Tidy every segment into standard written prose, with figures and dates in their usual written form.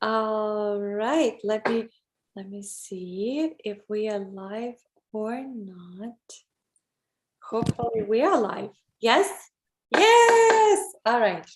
All right, let me see if we are live or not. Hopefully we are live. Yes? Yes! All right.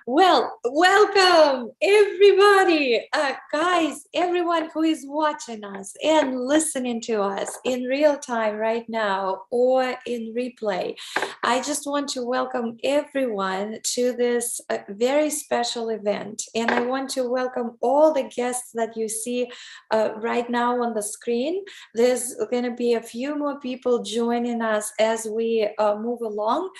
Well, welcome everybody. Guys, everyone who is watching us and listening to us in real time right now or in replay. I just want to welcome everyone to this very special event. And I want to welcome all the guests that you see right now on the screen. There's going to be a few more people joining us as we move along,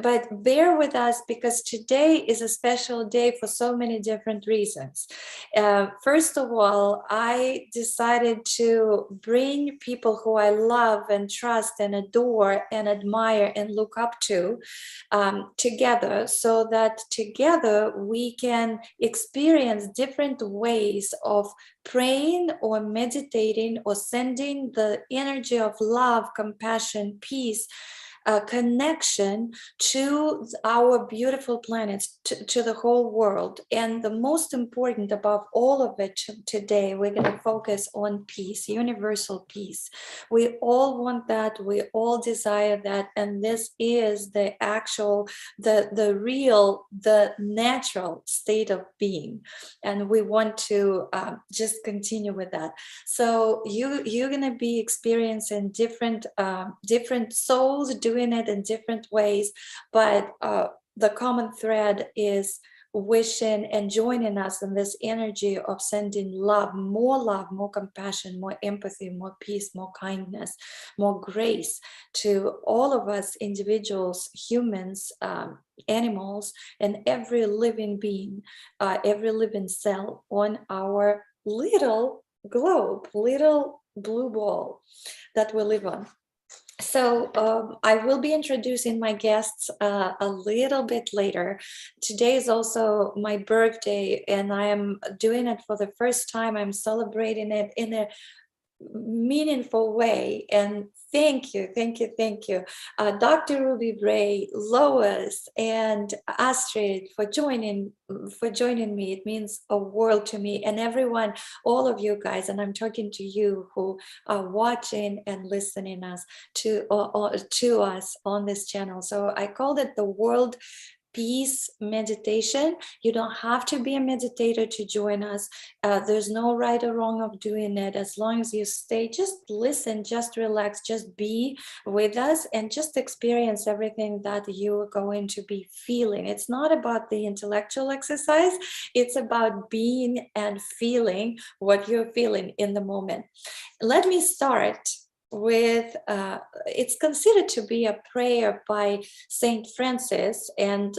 but bear with us because today is a special day for so many different reasons. First of all, I decided to bring people who I love and trust and adore and admire and look up to together, so that together we can experience different ways of praying or meditating or sending the energy of love, compassion, peace, connection to our beautiful planet, to the whole world. And the most important above all of it today, we're going to focus on peace, universal peace. We all want that, we all desire that, and this is the actual, the real, the natural state of being, and we want to just continue with that. So you're going to be experiencing different souls doing it in different ways, but the common thread is wishing and joining us in this energy of sending love, more compassion, more empathy, more peace, more kindness, more grace to all of us individuals, humans, animals, and every living being, every living cell on our little globe, little blue ball that we live on. So I will be introducing my guests a little bit later. Today is also my birthday, and I am doing it for the first time. I'm celebrating it in a meaningful way, and thank you Dr. Rubye Braye, Lois, and Astrid for joining me. It means a world to me, and everyone, all of you guys, and I'm talking to you who are watching and listening us to us on this channel. So I called it the World Peace Meditation. You don't have to be a meditator to join us. There's no right or wrong of doing it. As long as you stay, just listen, just relax, just be with us and just experience everything that you are going to be feeling. It's not about the intellectual exercise. It's about being and feeling what you're feeling in the moment. Let me start with it's considered to be a prayer by Saint Francis, and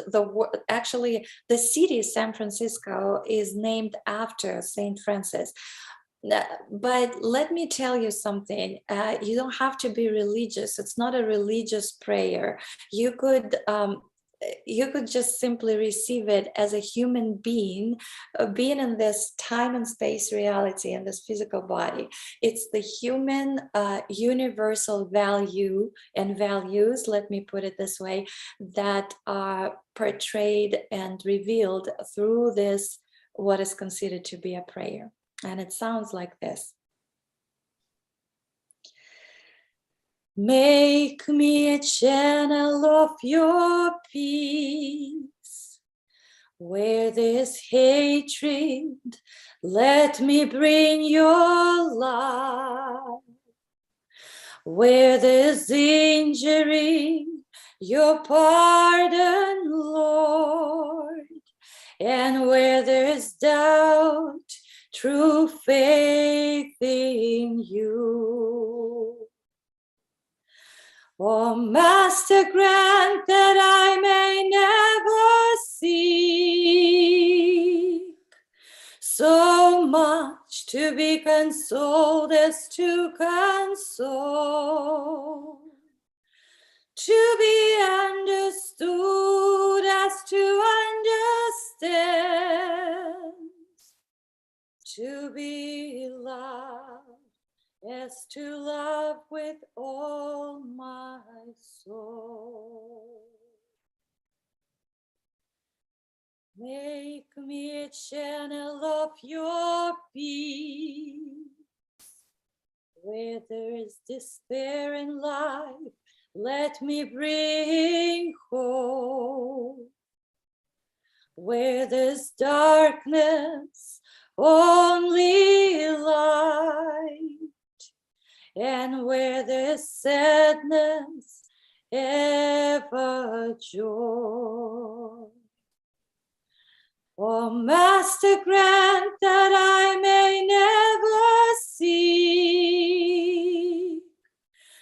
actually the city San Francisco is named after Saint Francis. But let me tell you something, you don't have to be religious. It's not a religious prayer. You could just simply receive it as a human being, being in this time and space reality in this physical body. It's the human universal value and values, let me put it this way, that are portrayed and revealed through this, what is considered to be a prayer. And it sounds like this. Make me a channel of your peace. Where there's hatred, let me bring your love. Where there's injury, your pardon, Lord. And where there's doubt, true faith in you. Oh, Master, grant that I may never seek so much to be consoled as to console, to be understood as to understand, to be loved as to love with all my soul. Make me a channel of your peace. Where there is despair in life, let me bring hope. Where there's darkness, only light. And where there's sadness, ever joy. Oh, Master, grant that I may never see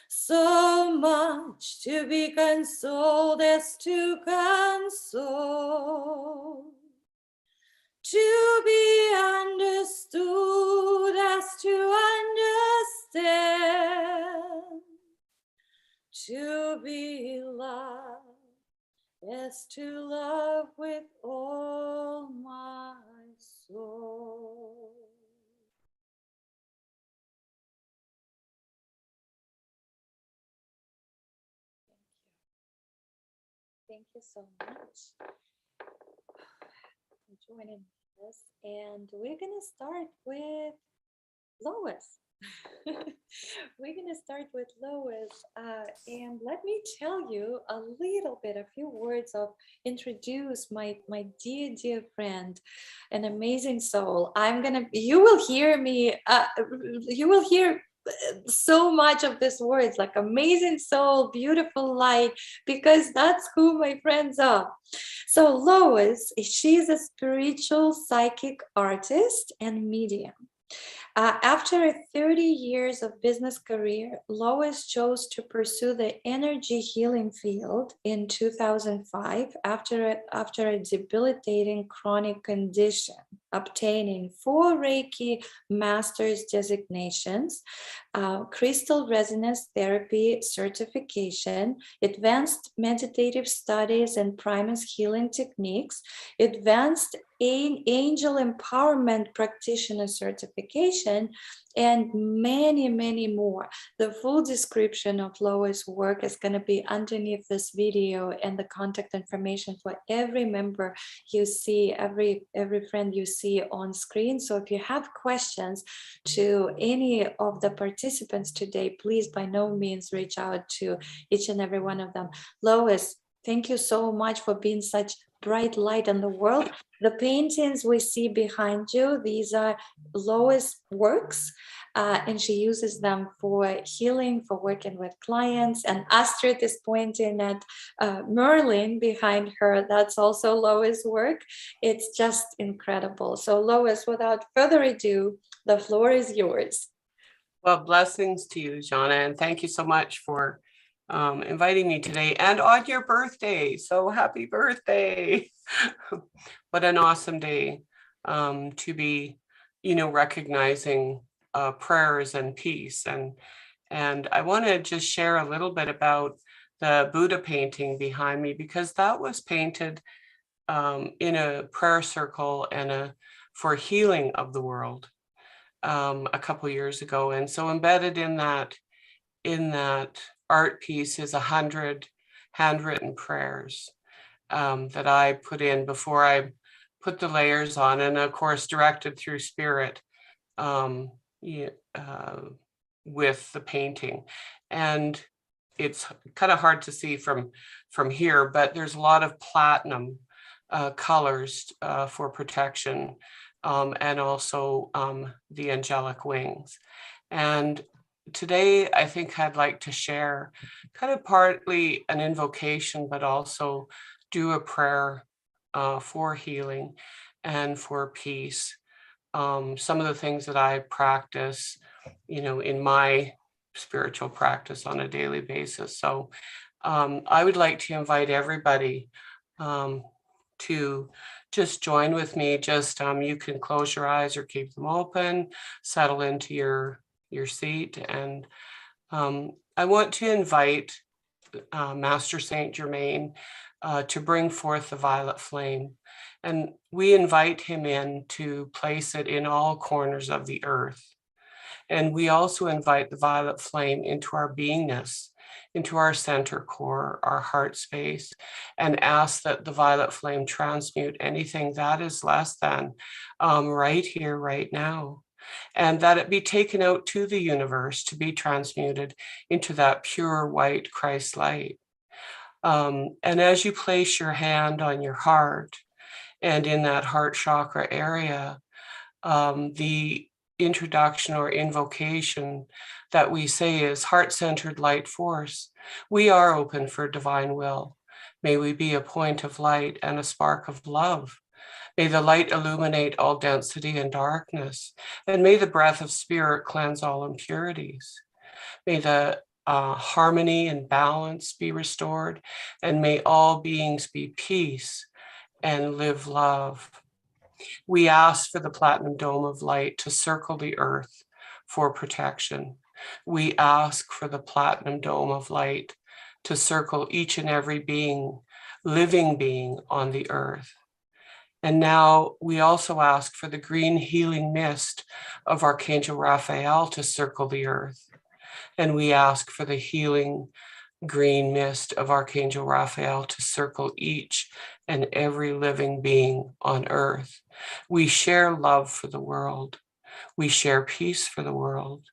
so much to be consoled as to console, to be understood as to understand, to be loved as to love with all my soul. Thank you so much for joining us. And we're going to start with Lois. We're going to start with Lois. And let me tell you a little bit, a few words of introduce my dear, dear friend, an amazing soul. You will hear me, you will hear so much of these words like amazing soul, beautiful light, because that's who my friends are. So Lois, she's a spiritual psychic artist and medium. After 30 years of business career, Lois chose to pursue the energy healing field in 2005 after a debilitating chronic condition, obtaining 4 Reiki master's designations, crystal resonance therapy certification, advanced meditative studies and primus healing techniques, advanced angel empowerment practitioner certification, and many, many more. The full description of Lois' work is going to be underneath this video, and the contact information for every member you see, every friend you see on screen. So if you have questions to any of the participants today, please by no means reach out to each and every one of them. Lois, thank you so much for being such bright light in the world. The paintings we see behind you, these are Lois' works, and she uses them for healing, for working with clients. And Astrid is pointing at Merlin behind her. That's also Lois' work. It's just incredible. So Lois, without further ado, the floor is yours. Well, blessings to you, Zhanna, and thank you so much for inviting me today and on your birthday. So happy birthday. What an awesome day to be, recognizing prayers and peace. And I want to just share a little bit about the Buddha painting behind me, because that was painted in a prayer circle and for healing of the world a couple years ago. And so embedded in that art piece is 100 handwritten prayers that I put in before I put the layers on, and of course directed through spirit with the painting. And it's kind of hard to see from here, but there's a lot of platinum colors for protection, and also the angelic wings. And today, I think I'd like to share kind of partly an invocation, but also do a prayer for healing and for peace. Some of the things that I practice, in my spiritual practice on a daily basis. So I would like to invite everybody to just join with me. Just you can close your eyes or keep them open, settle into your seat. And I want to invite Master Saint Germain to bring forth the violet flame. And we invite him in to place it in all corners of the earth. And we also invite the violet flame into our beingness, into our center core, our heart space, and ask that the violet flame transmute anything that is less than right here, right now. And that it be taken out to the universe to be transmuted into that pure white Christ light. And as you place your hand on your heart and in that heart chakra area, the introduction or invocation that we say is heart-centered light force. We are open for divine will. May we be a point of light and a spark of love. May the light illuminate all density and darkness, and may the breath of spirit cleanse all impurities. May the harmony and balance be restored, and may all beings be peace and live love. We ask for the platinum dome of light to circle the earth for protection. We ask for the platinum dome of light to circle each and every being, living being on the earth. And now we also ask for the green healing mist of Archangel Raphael to circle the earth. And we ask for the healing green mist of Archangel Raphael to circle each and every living being on earth. We share love for the world. We share peace for the world.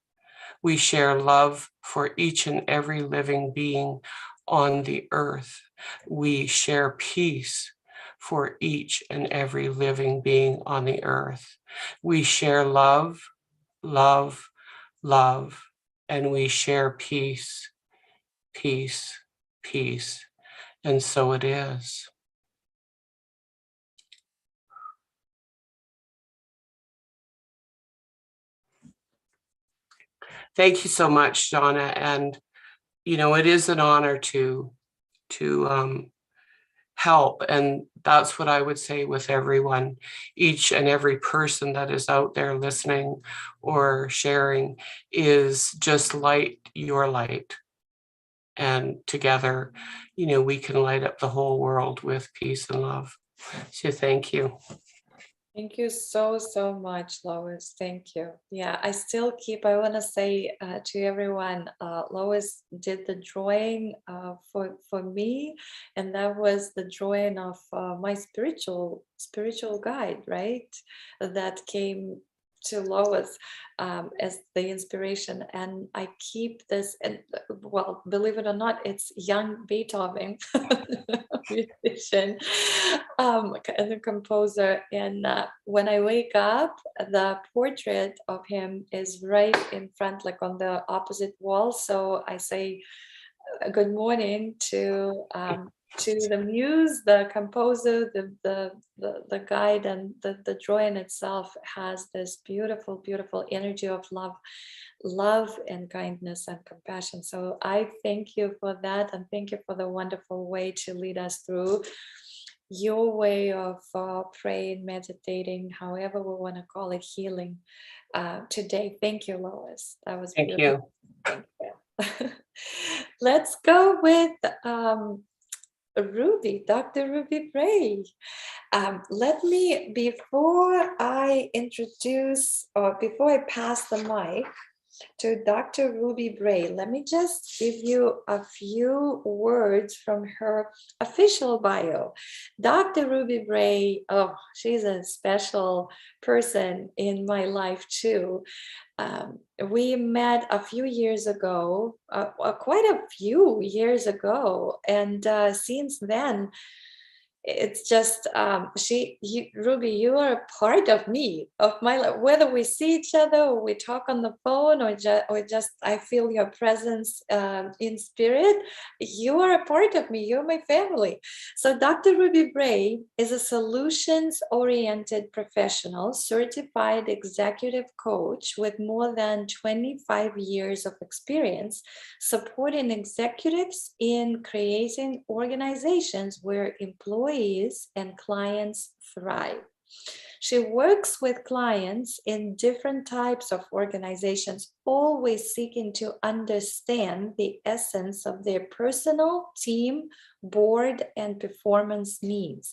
We share love for each and every living being on the earth. We share peace for each and every living being on the earth. We share love, love, love, and we share peace, peace, peace. And so it is. Thank you so much, Zhanna. And, you know, it is an honor to help. And that's what I would say with everyone, each and every person that is out there listening or sharing, is just light your light. And together, you know, we can light up the whole world with peace and love. So thank you. Thank you so, so much, Lois. Thank you. Yeah, I want to say to everyone, Lois did the drawing for me, and that was the drawing of my spiritual guide, right? That came to Lois as the inspiration, and I keep this, and well, believe it or not, it's young Beethoven, musician, and the composer. And when I wake up, the portrait of him is right in front, like on the opposite wall. So I say good morning to the muse, the composer, the guide, and the drawing itself has this beautiful, beautiful energy of love and kindness and compassion. So I thank you for that, and thank you for the wonderful way to lead us through your way of praying, meditating, however we want to call it, healing today. Thank you, Lois. That was beautiful. Thank you. Let's go with Ruby, Dr. Rubye Braye. Let me, before I introduce, or before I pass the mic to Dr. Rubye Braye, let me just give you a few words from her official bio. Dr. Rubye Braye, oh, she's a special person in my life too. We met a few years ago, quite a few years ago, and since then, it's just Ruby, you are a part of me, of my life. Whether we see each other or we talk on the phone, or just I feel your presence in spirit, you are a part of me. You're my family. So Dr. Rubye Braye is a solutions-oriented professional, certified executive coach with more than 25 years of experience supporting executives in creating organizations where employees and clients thrive. She works with clients in different types of organizations, always seeking to understand the essence of their personal, team, board, and performance needs.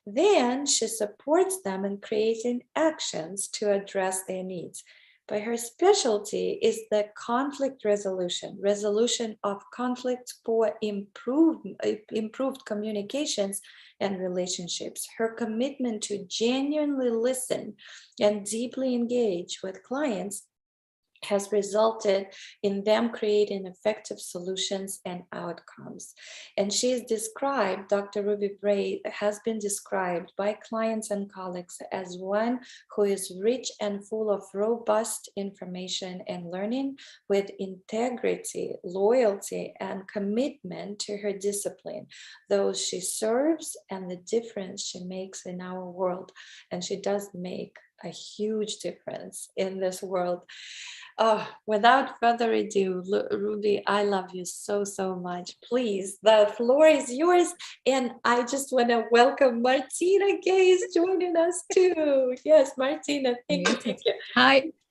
Then she supports them in creating actions to address their needs. but her specialty is the conflict resolution of conflicts for improved communications and relationships. Her commitment to genuinely listen and deeply engage with clients has resulted in them creating effective solutions and outcomes. And she is described, Dr. Rubye Braye has been described by clients and colleagues as one who is rich and full of robust information and learning, with integrity, loyalty, and commitment to her discipline, those she serves, and the difference she makes in our world. And she does make a huge difference in this world. Oh, without further ado, Ruby, I love you so, so much. Please, the floor is yours. And I just want to welcome Martina Gaze joining us too. Yes, Martina, thank you, thank you.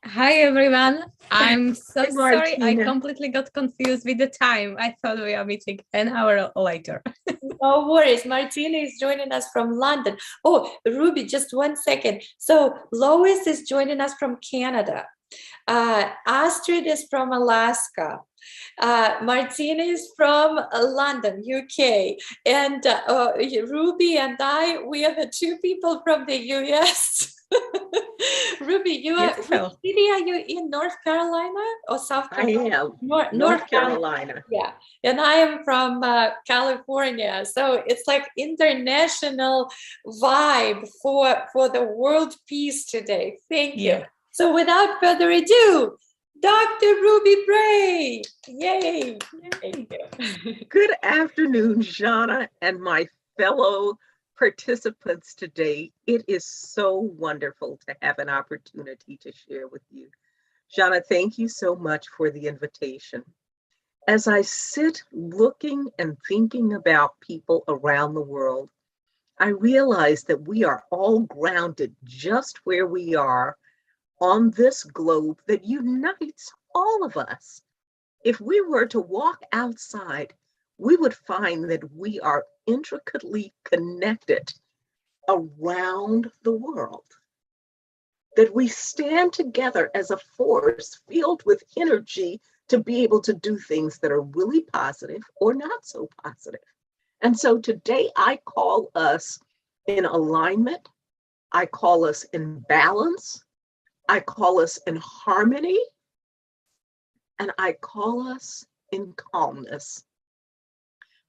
Hi everyone. I'm so Hi, sorry. I Martina. completely got confused with the time. I thought we are meeting an hour later. No worries. Martina is joining us from London. Oh, Ruby, just 1 second. So Lois is joining us from Canada. Astrid is from Alaska. Martina is from London, UK. And Ruby and I, we are the two people from the US. Ruby, you are, which city are you in? North Carolina or South Carolina? I am. North Carolina. Yeah. And I am from California. So it's like international vibe for the world peace today. Thank you. Yeah. So without further ado, Dr. Rubye Braye. Yay. Thank you. Good afternoon, Zhanna and my fellow participants today. It is so wonderful to have an opportunity to share with you. Zhanna, thank you so much for the invitation. As I sit looking and thinking about people around the world, I realize that we are all grounded just where we are on this globe that unites all of us. If we were to walk outside, we would find that we are intricately connected around the world, that we stand together as a force filled with energy to be able to do things that are really positive or not so positive. And so today I call us in alignment, I call us in balance, I call us in harmony, and I call us in calmness.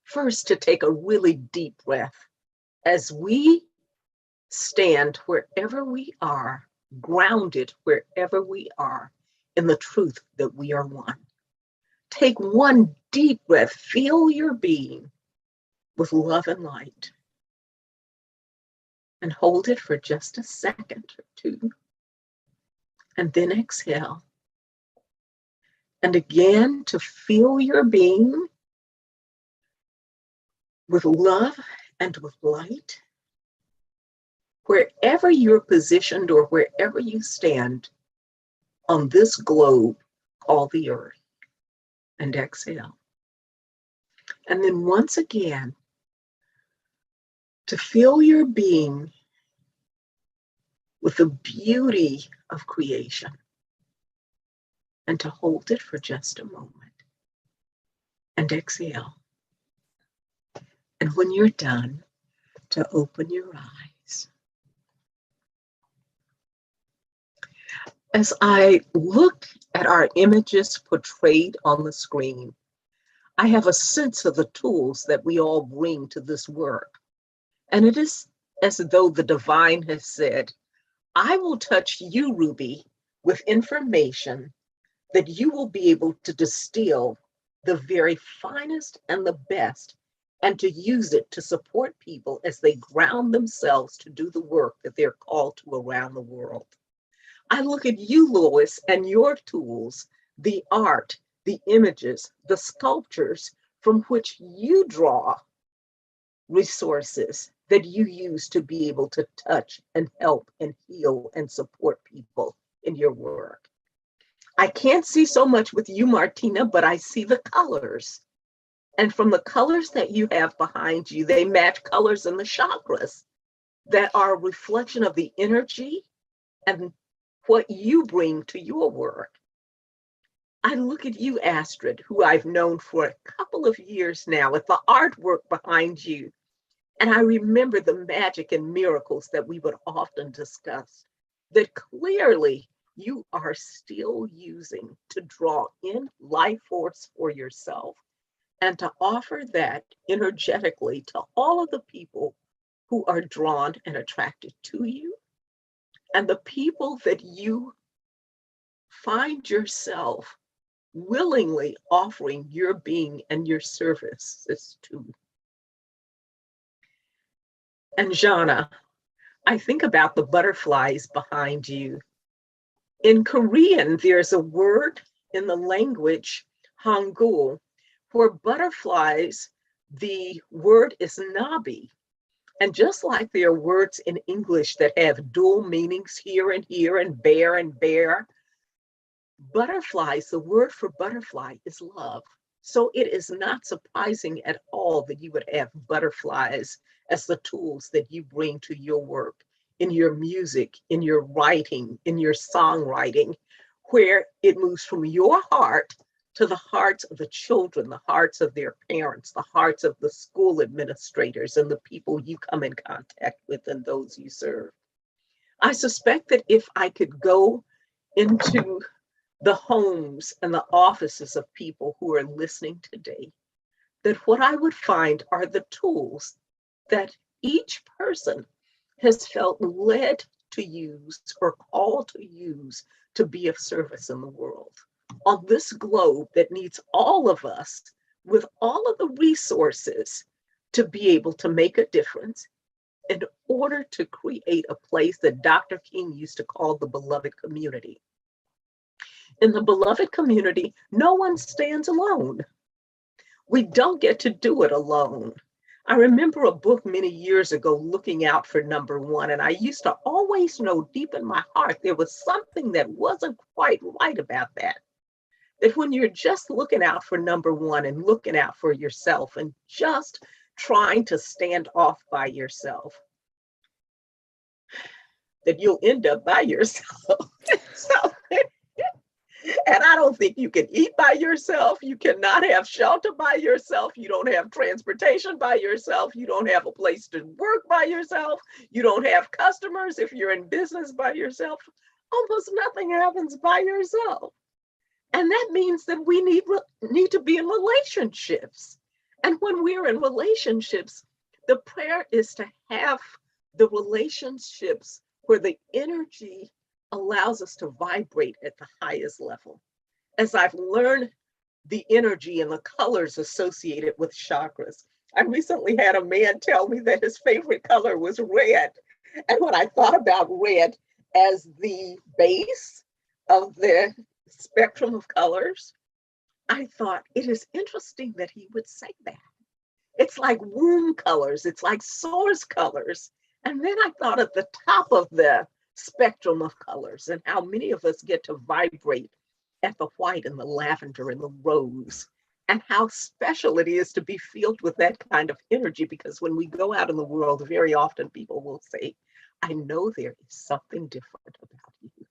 First, to take a really deep breath as we stand wherever we are, grounded wherever we are in the truth that we are one. Take one deep breath, fill your being with love and light, and hold it for just a second or two. And then exhale. And again, to fill your being with love and with light, wherever you're positioned or wherever you stand on this globe called the earth. And exhale. And then once again, to fill your being with the beauty of creation, and to hold it for just a moment. And exhale. And when you're done, to open your eyes. As I look at our images portrayed on the screen, I have a sense of the tools that we all bring to this work. And it is as though the divine has said, I will touch you, Ruby, with information that you will be able to distill the very finest and the best, and to use it to support people as they ground themselves to do the work that they're called to around the world. I look at you, Lois, and your tools, the art, the images, the sculptures from which you draw resources that you use to be able to touch and help and heal and support people in your work. I can't see so much with you, Martina, but I see the colors. And from the colors that you have behind you, they match colors in the chakras that are a reflection of the energy and what you bring to your work. I look at you, Astrid, who I've known for a couple of years now, at the artwork behind you. And I remember the magic and miracles that we would often discuss, that clearly you are still using to draw in life force for yourself and to offer that energetically to all of the people who are drawn and attracted to you, and the people that you find yourself willingly offering your being and your services to. And Zhanna, I think about the butterflies behind you. In Korean, there's a word in the language Hangul. For butterflies, the word is nabi. And just like there are words in English that have dual meanings here and bear, butterflies, the word for butterfly is love. So it is not surprising at all that you would have butterflies as the tools that you bring to your work, in your music, in your writing, in your songwriting, where it moves from your heart to the hearts of the children, the hearts of their parents, the hearts of the school administrators and the people you come in contact with and those you serve. I suspect that if I could go into the homes and the offices of people who are listening today, that what I would find are the tools that each person has felt led to use or called to use to be of service in the world. On this globe that needs all of us with all of the resources to be able to make a difference in order to create a place that Dr. King used to call the beloved community. In the beloved community, no one stands alone. We don't get to do it alone. I remember a book many years ago, Looking Out for Number One, and I used to always know deep in my heart there was something that wasn't quite right about that. That when you're just looking out for number one and looking out for yourself and just trying to stand off by yourself, that you'll end up by yourself. And I don't think you can eat by yourself. You cannot have shelter by yourself. You don't have transportation by yourself. You don't have a place to work by yourself. You don't have customers if you're in business by yourself. Almost nothing happens by yourself. And that means that we need to be in relationships. And when we're in relationships, the prayer is to have the relationships where the energy allows us to vibrate at the highest level. As I've learned the energy and the colors associated with chakras, I recently had a man tell me that his favorite color was red. And when I thought about red as the base of the spectrum of colors, I thought it is interesting that he would say that. It's like womb colors, it's like source colors. And then I thought at the top of the spectrum of colors and how many of us get to vibrate at the white and the lavender and the rose, and how special it is to be filled with that kind of energy, because when we go out in the world, very often people will say, I know there is something different about you.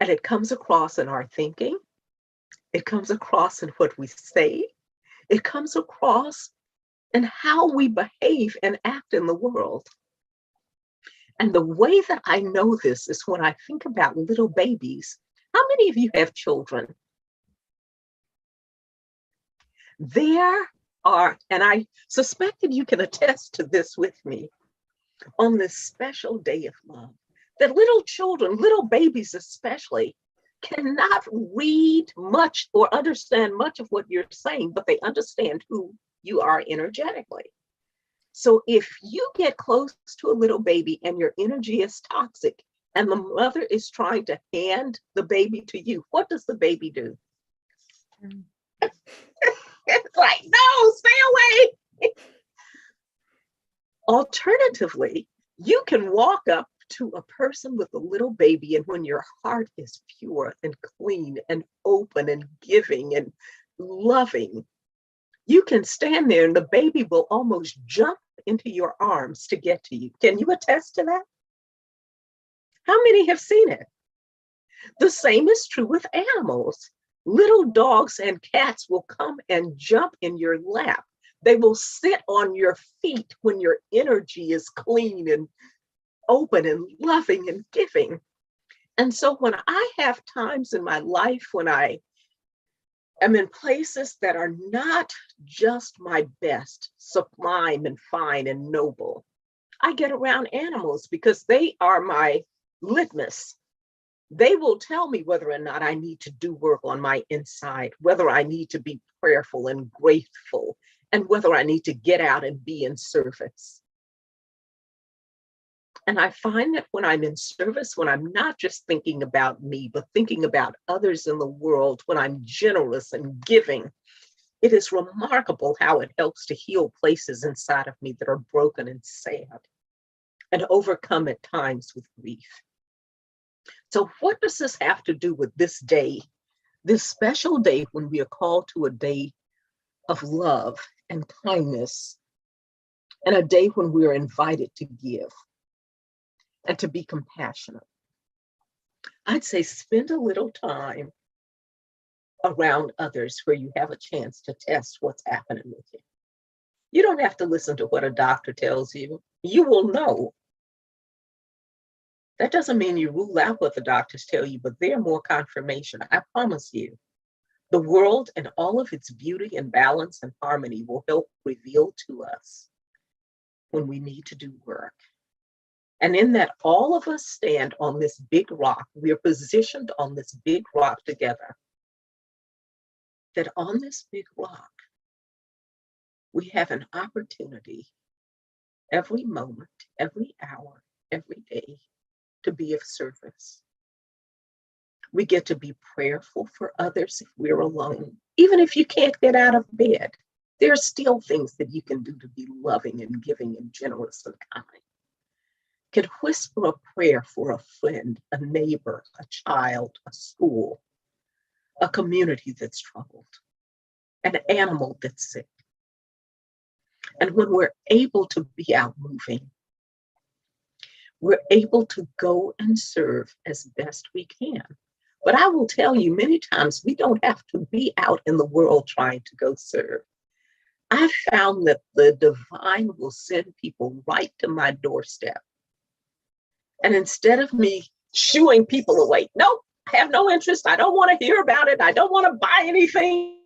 And it comes across in our thinking, it comes across in what we say, it comes across in how we behave and act in the world. And the way that I know this is when I think about little babies. How many of you have children? There are, and I suspect that you can attest to this with me, on this special day of love, that little children, little babies especially, cannot read much or understand much of what you're saying, but they understand who you are energetically. So if you get close to a little baby and your energy is toxic and the mother is trying to hand the baby to you, what does the baby do? It's like, no, stay away. Alternatively, you can walk up to a person with a little baby, and when your heart is pure and clean and open and giving and loving, you can stand there and the baby will almost jump into your arms to get to you. Can you attest to that? How many have seen it? The same is true with animals. Little dogs and cats will come and jump in your lap. They will sit on your feet when your energy is clean and open and loving and giving. And so when I have times in my life when I am in places that are not just my best, sublime and fine and noble, I get around animals because they are my litmus. They will tell me whether or not I need to do work on my inside, whether I need to be prayerful and grateful, and whether I need to get out and be in service. And I find that when I'm in service, when I'm not just thinking about me, but thinking about others in the world, when I'm generous and giving, it is remarkable how it helps to heal places inside of me that are broken and sad and overcome at times with grief. So what does this have to do with this day, this special day when we are called to a day of love and kindness, and a day when we are invited to give and to be compassionate? I'd say spend a little time around others where you have a chance to test what's happening with you. You don't have to listen to what a doctor tells you. You will know. That doesn't mean you rule out what the doctors tell you, but they're more confirmation. I promise you, the world and all of its beauty and balance and harmony will help reveal to us when we need to do work. And in that, all of us stand on this big rock. We are positioned on this big rock together. That on this big rock, we have an opportunity every moment, every hour, every day to be of service. We get to be prayerful for others if we're alone. Even if you can't get out of bed, there are still things that you can do to be loving and giving and generous and kind. Can whisper a prayer for a friend, a neighbor, a child, a school, a community that's troubled, an animal that's sick. And when we're able to be out moving, we're able to go and serve as best we can. But I will tell you, many times we don't have to be out in the world trying to go serve. I found that the divine will send people right to my doorstep. And instead of me shooing people away, nope, I have no interest. I don't want to hear about it. I don't want to buy anything.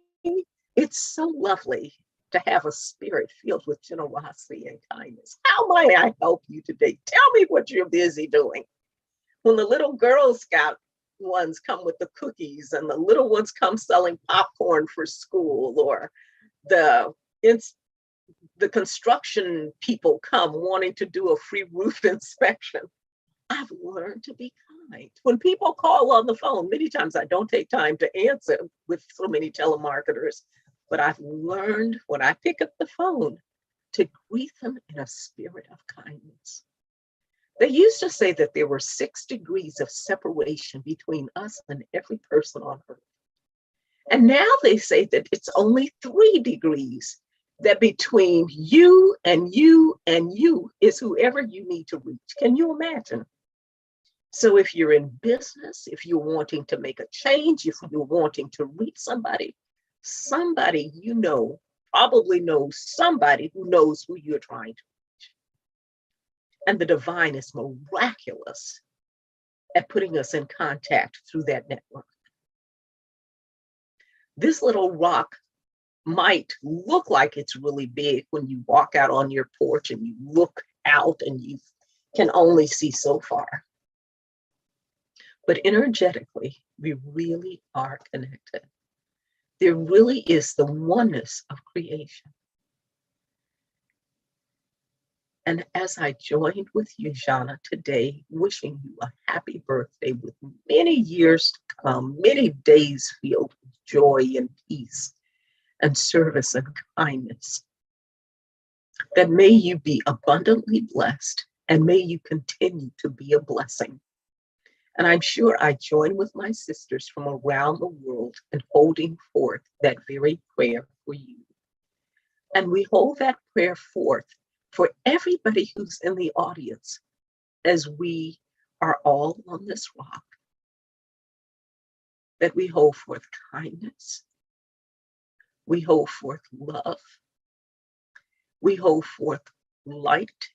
It's so lovely to have a spirit filled with generosity and kindness. How might I help you today? Tell me what you're busy doing. When the little Girl Scout ones come with the cookies and the little ones come selling popcorn for school, or the construction people come wanting to do a free roof inspection, I've learned to be kind. When people call on the phone, many times I don't take time to answer with so many telemarketers, but I've learned when I pick up the phone to greet them in a spirit of kindness. They used to say that there were 6 degrees of separation between us and every person on earth. And now they say that it's only 3 degrees, that between you and you and you is whoever you need to reach. Can you imagine? So if you're in business, if you're wanting to make a change, if you're wanting to reach somebody you know probably knows somebody who knows who you're trying to reach. And the divine is miraculous at putting us in contact through that network. This little rock might look like it's really big when you walk out on your porch and you look out and you can only see so far. But energetically, we really are connected. There really is the oneness of creation. And as I joined with you, Zhanna, today, wishing you a happy birthday with many years to come, many days filled with joy and peace and service and kindness, that may you be abundantly blessed and may you continue to be a blessing. And I'm sure I join with my sisters from around the world in holding forth that very prayer for you. And we hold that prayer forth for everybody who's in the audience as we are all on this rock, that we hold forth kindness, we hold forth love, we hold forth light,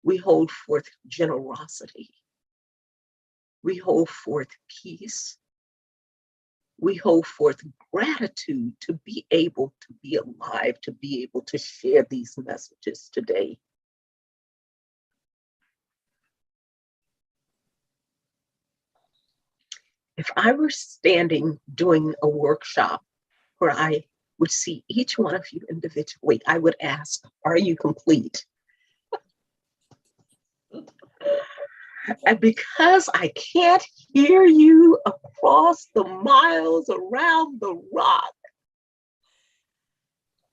we hold forth generosity, we hold forth peace, we hold forth gratitude to be able to be alive, to be able to share these messages today. If I were standing doing a workshop where I would see each one of you individually, I would ask, are you complete? And because I can't hear you across the miles around the rock,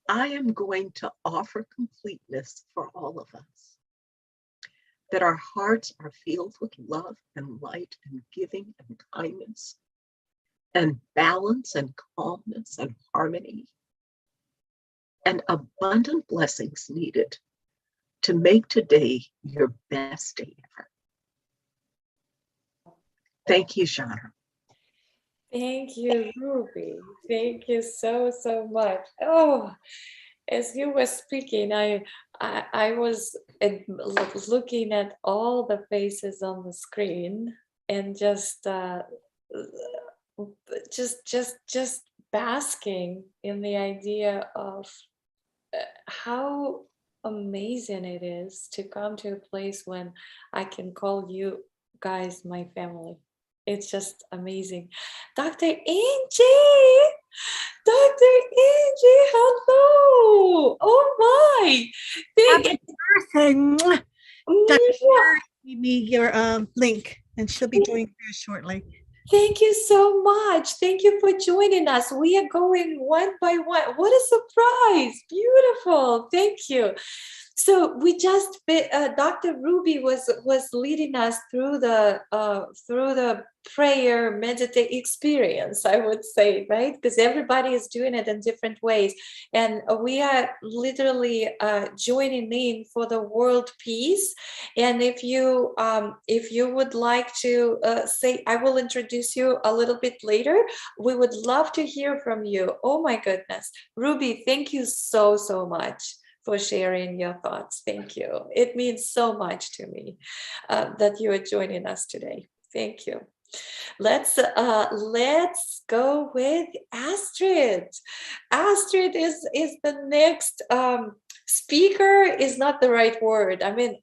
I am going to offer completeness for all of us. That our hearts are filled with love and light and giving and kindness and balance and calmness and harmony and abundant blessings needed to make today your best day ever. Thank you, Zhanna. Thank you, Ruby. Thank you so, so much. Oh, as you were speaking, I was looking at all the faces on the screen and just basking in the idea of how amazing it is to come to a place when I can call you guys my family. It's just amazing. Dr. Angie! Dr. Angie, hello! Oh my! Happy birthday. Mwah. Dr. Sheri gave me your link, and she'll be doing this shortly. Thank you so much. Thank you for joining us. We are going one by one. What a surprise. Beautiful. Thank you. So we just, Dr. Ruby was leading us through the prayer meditate experience, I would say, right? Because everybody is doing it in different ways, and we are literally joining in for the world peace. And if you would like to say, I will introduce you a little bit later. We would love to hear from you. Oh my goodness, Ruby, thank you so much for sharing your thoughts. Thank you. It means so much to me that you are joining us today. Thank you. Let's go with Astrid. Astrid is the next speaker. Is not the right word. I mean,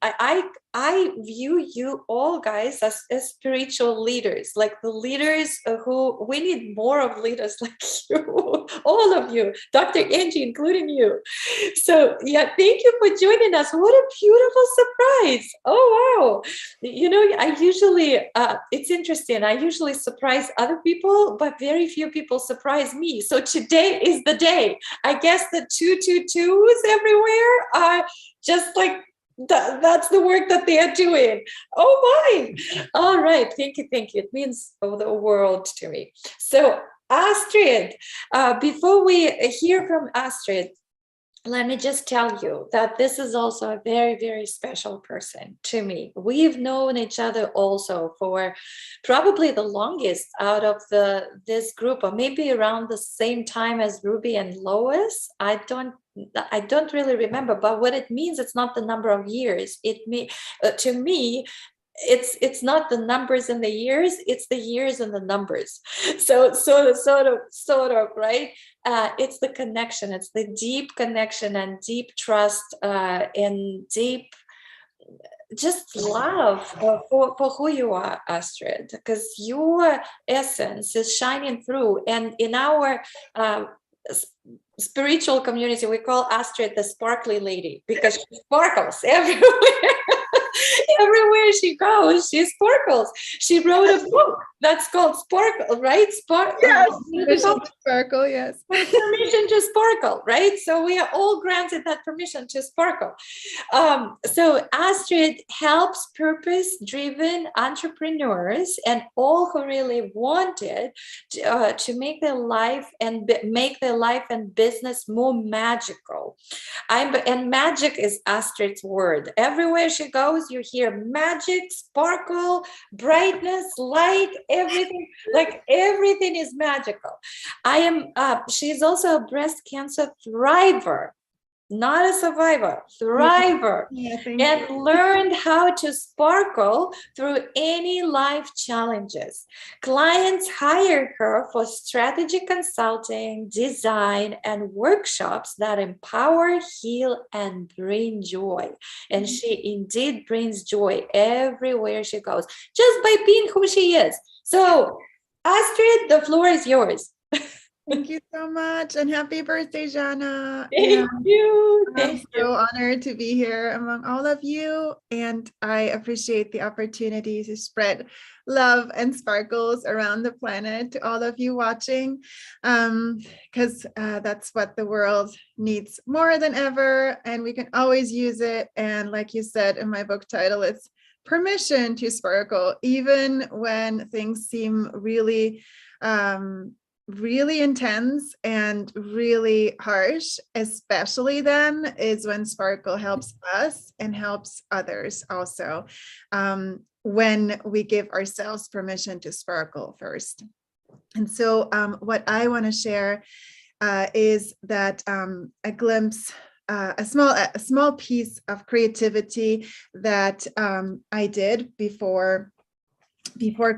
I view you all guys as spiritual leaders, like the leaders who we need more of, leaders like you, all of you, Dr. Angie, including you. So yeah, thank you for joining us. What a beautiful surprise. Oh, wow. You know, I usually, it's interesting. I usually surprise other people, but very few people surprise me. So today is the day. I guess the 222s everywhere are just like, that's the work that they are doing. Oh my. All right. Thank you. It means the world to me. So Astrid, before we hear from Astrid, let me just tell you that this is also a very, very special person to me. We've known each other also for probably the longest out of this group, or maybe around the same time as Ruby and Lois. I don't really remember, but what it means, it's not the number of years. To me, it's not the numbers and the years, it's the years and the numbers. So sort of, right? It's the connection, it's the deep connection and deep trust and deep just love for who you are, Astrid, because your essence is shining through. And in our spiritual community, we call Astrid the sparkly lady, because she sparkles everywhere. Everywhere she goes, she sparkles. She wrote a book that's called Sparkle, right? Yes. Permission to sparkle, yes. Permission to sparkle, right? So we are all granted that permission to sparkle. So Astrid helps purpose-driven entrepreneurs and all who really wanted to make their life and business more magical. And magic is Astrid's word. Everywhere she goes, you hear magic. magic, sparkle, brightness, light, everything, like everything is magical. She's also a breast cancer thriver, not a survivor, thriver, Yeah, thank and you. learned how to sparkle through any life challenges. Clients hire her for strategy consulting, design, and workshops that empower, heal, and bring joy. And she indeed brings joy everywhere she goes, just by being who she is. So, Astrid, the floor is yours. Thank you so much, and happy birthday, Zhanna. Thank you. I'm Thank you. so honored to be here among all of you, and I appreciate the opportunity to spread love and sparkles around the planet to all of you watching, because that's what the world needs more than ever, and we can always use it. And like you said in my book title, it's permission to sparkle, even when things seem really really intense and really harsh. Especially then is when sparkle helps us and helps others also, when we give ourselves permission to sparkle first. And so what I want to share is that a glimpse, a small piece of creativity that I did before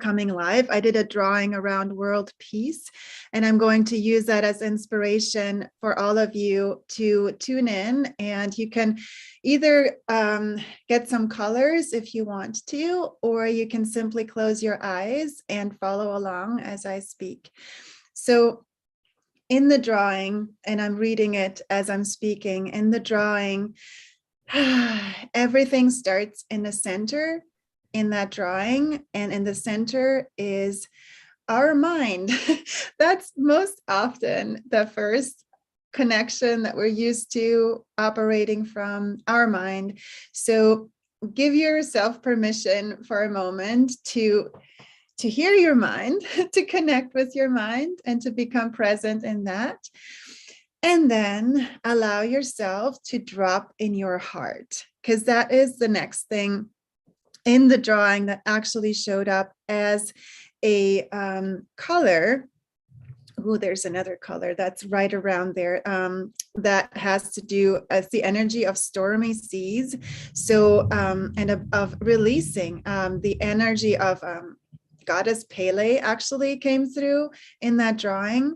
coming live. I did a drawing around world peace, and I'm going to use that as inspiration for all of you to tune in. And you can either get some colors if you want to, or you can simply close your eyes and follow along as I speak. So in the drawing, and I'm reading it as I'm speaking, in the drawing, everything starts in the center in that drawing, and in the center is our mind. That's most often the first connection that we're used to, operating from our mind. So give yourself permission for a moment to hear your mind, to connect with your mind, and to become present in that. And then allow yourself to drop in your heart, because that is the next thing in the drawing that actually showed up as a color. Oh, there's another color that's right around there that has to do as the energy of stormy seas. So, and of releasing the energy of Goddess Pele actually came through in that drawing,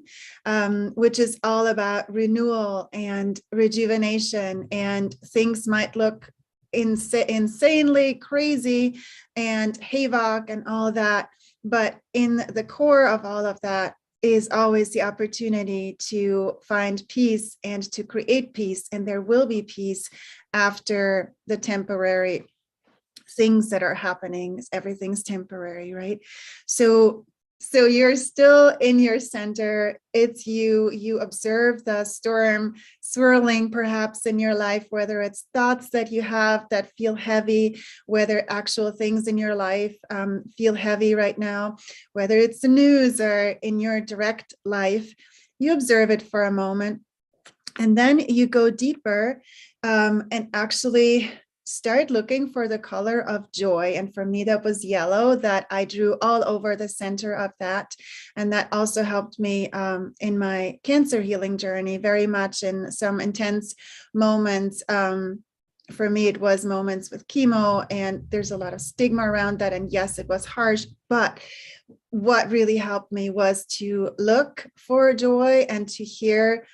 which is all about renewal and rejuvenation, and things might look insanely crazy and havoc and all that, but in the core of all of that is always the opportunity to find peace and to create peace, and there will be peace after the temporary things that are happening. Everything's temporary, right? So you're still in your center. It's you observe the storm swirling perhaps in your life, whether it's thoughts that you have that feel heavy, whether actual things in your life feel heavy right now, whether it's the news or in your direct life. You observe it for a moment, and then you go deeper and actually start looking for the color of joy. And for me, that was yellow, that I drew all over the center of that. And that also helped me in my cancer healing journey, very much in some intense moments. For me, it was moments with chemo, and there's a lot of stigma around that. And yes, it was harsh, but what really helped me was to look for joy and to hear,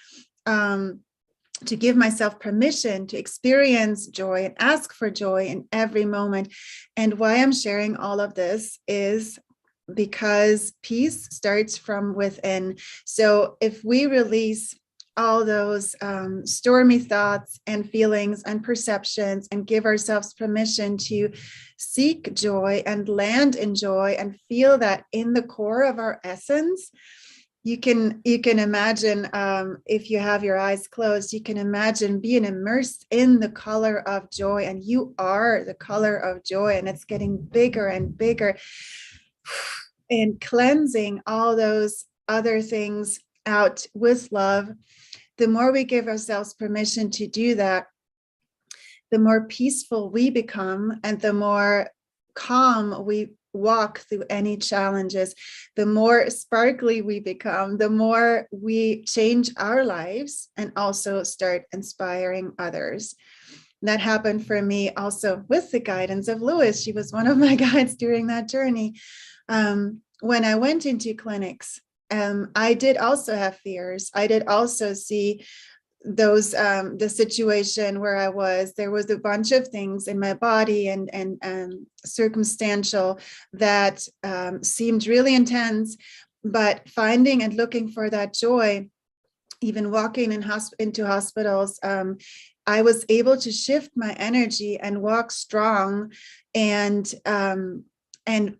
to give myself permission to experience joy and ask for joy in every moment. And why I'm sharing all of this is because peace starts from within. So if we release all those stormy thoughts and feelings and perceptions and give ourselves permission to seek joy and land in joy and feel that in the core of our essence, you can imagine, if you have your eyes closed, you can imagine being immersed in the color of joy, and you are the color of joy, and it's getting bigger and bigger, and cleansing all those other things out with love. The more we give ourselves permission to do that, the more peaceful we become, and the more calm we walk through any challenges, the more sparkly we become, the more we change our lives and also start inspiring others. That happened for me also with the guidance of Lewis. She was one of my guides during that journey. When I went into clinics, I did also have fears. I did also see those the situation where there was a bunch of things in my body and circumstantial that seemed really intense, but finding and looking for that joy, even walking into hospitals, I was able to shift my energy and walk strong, and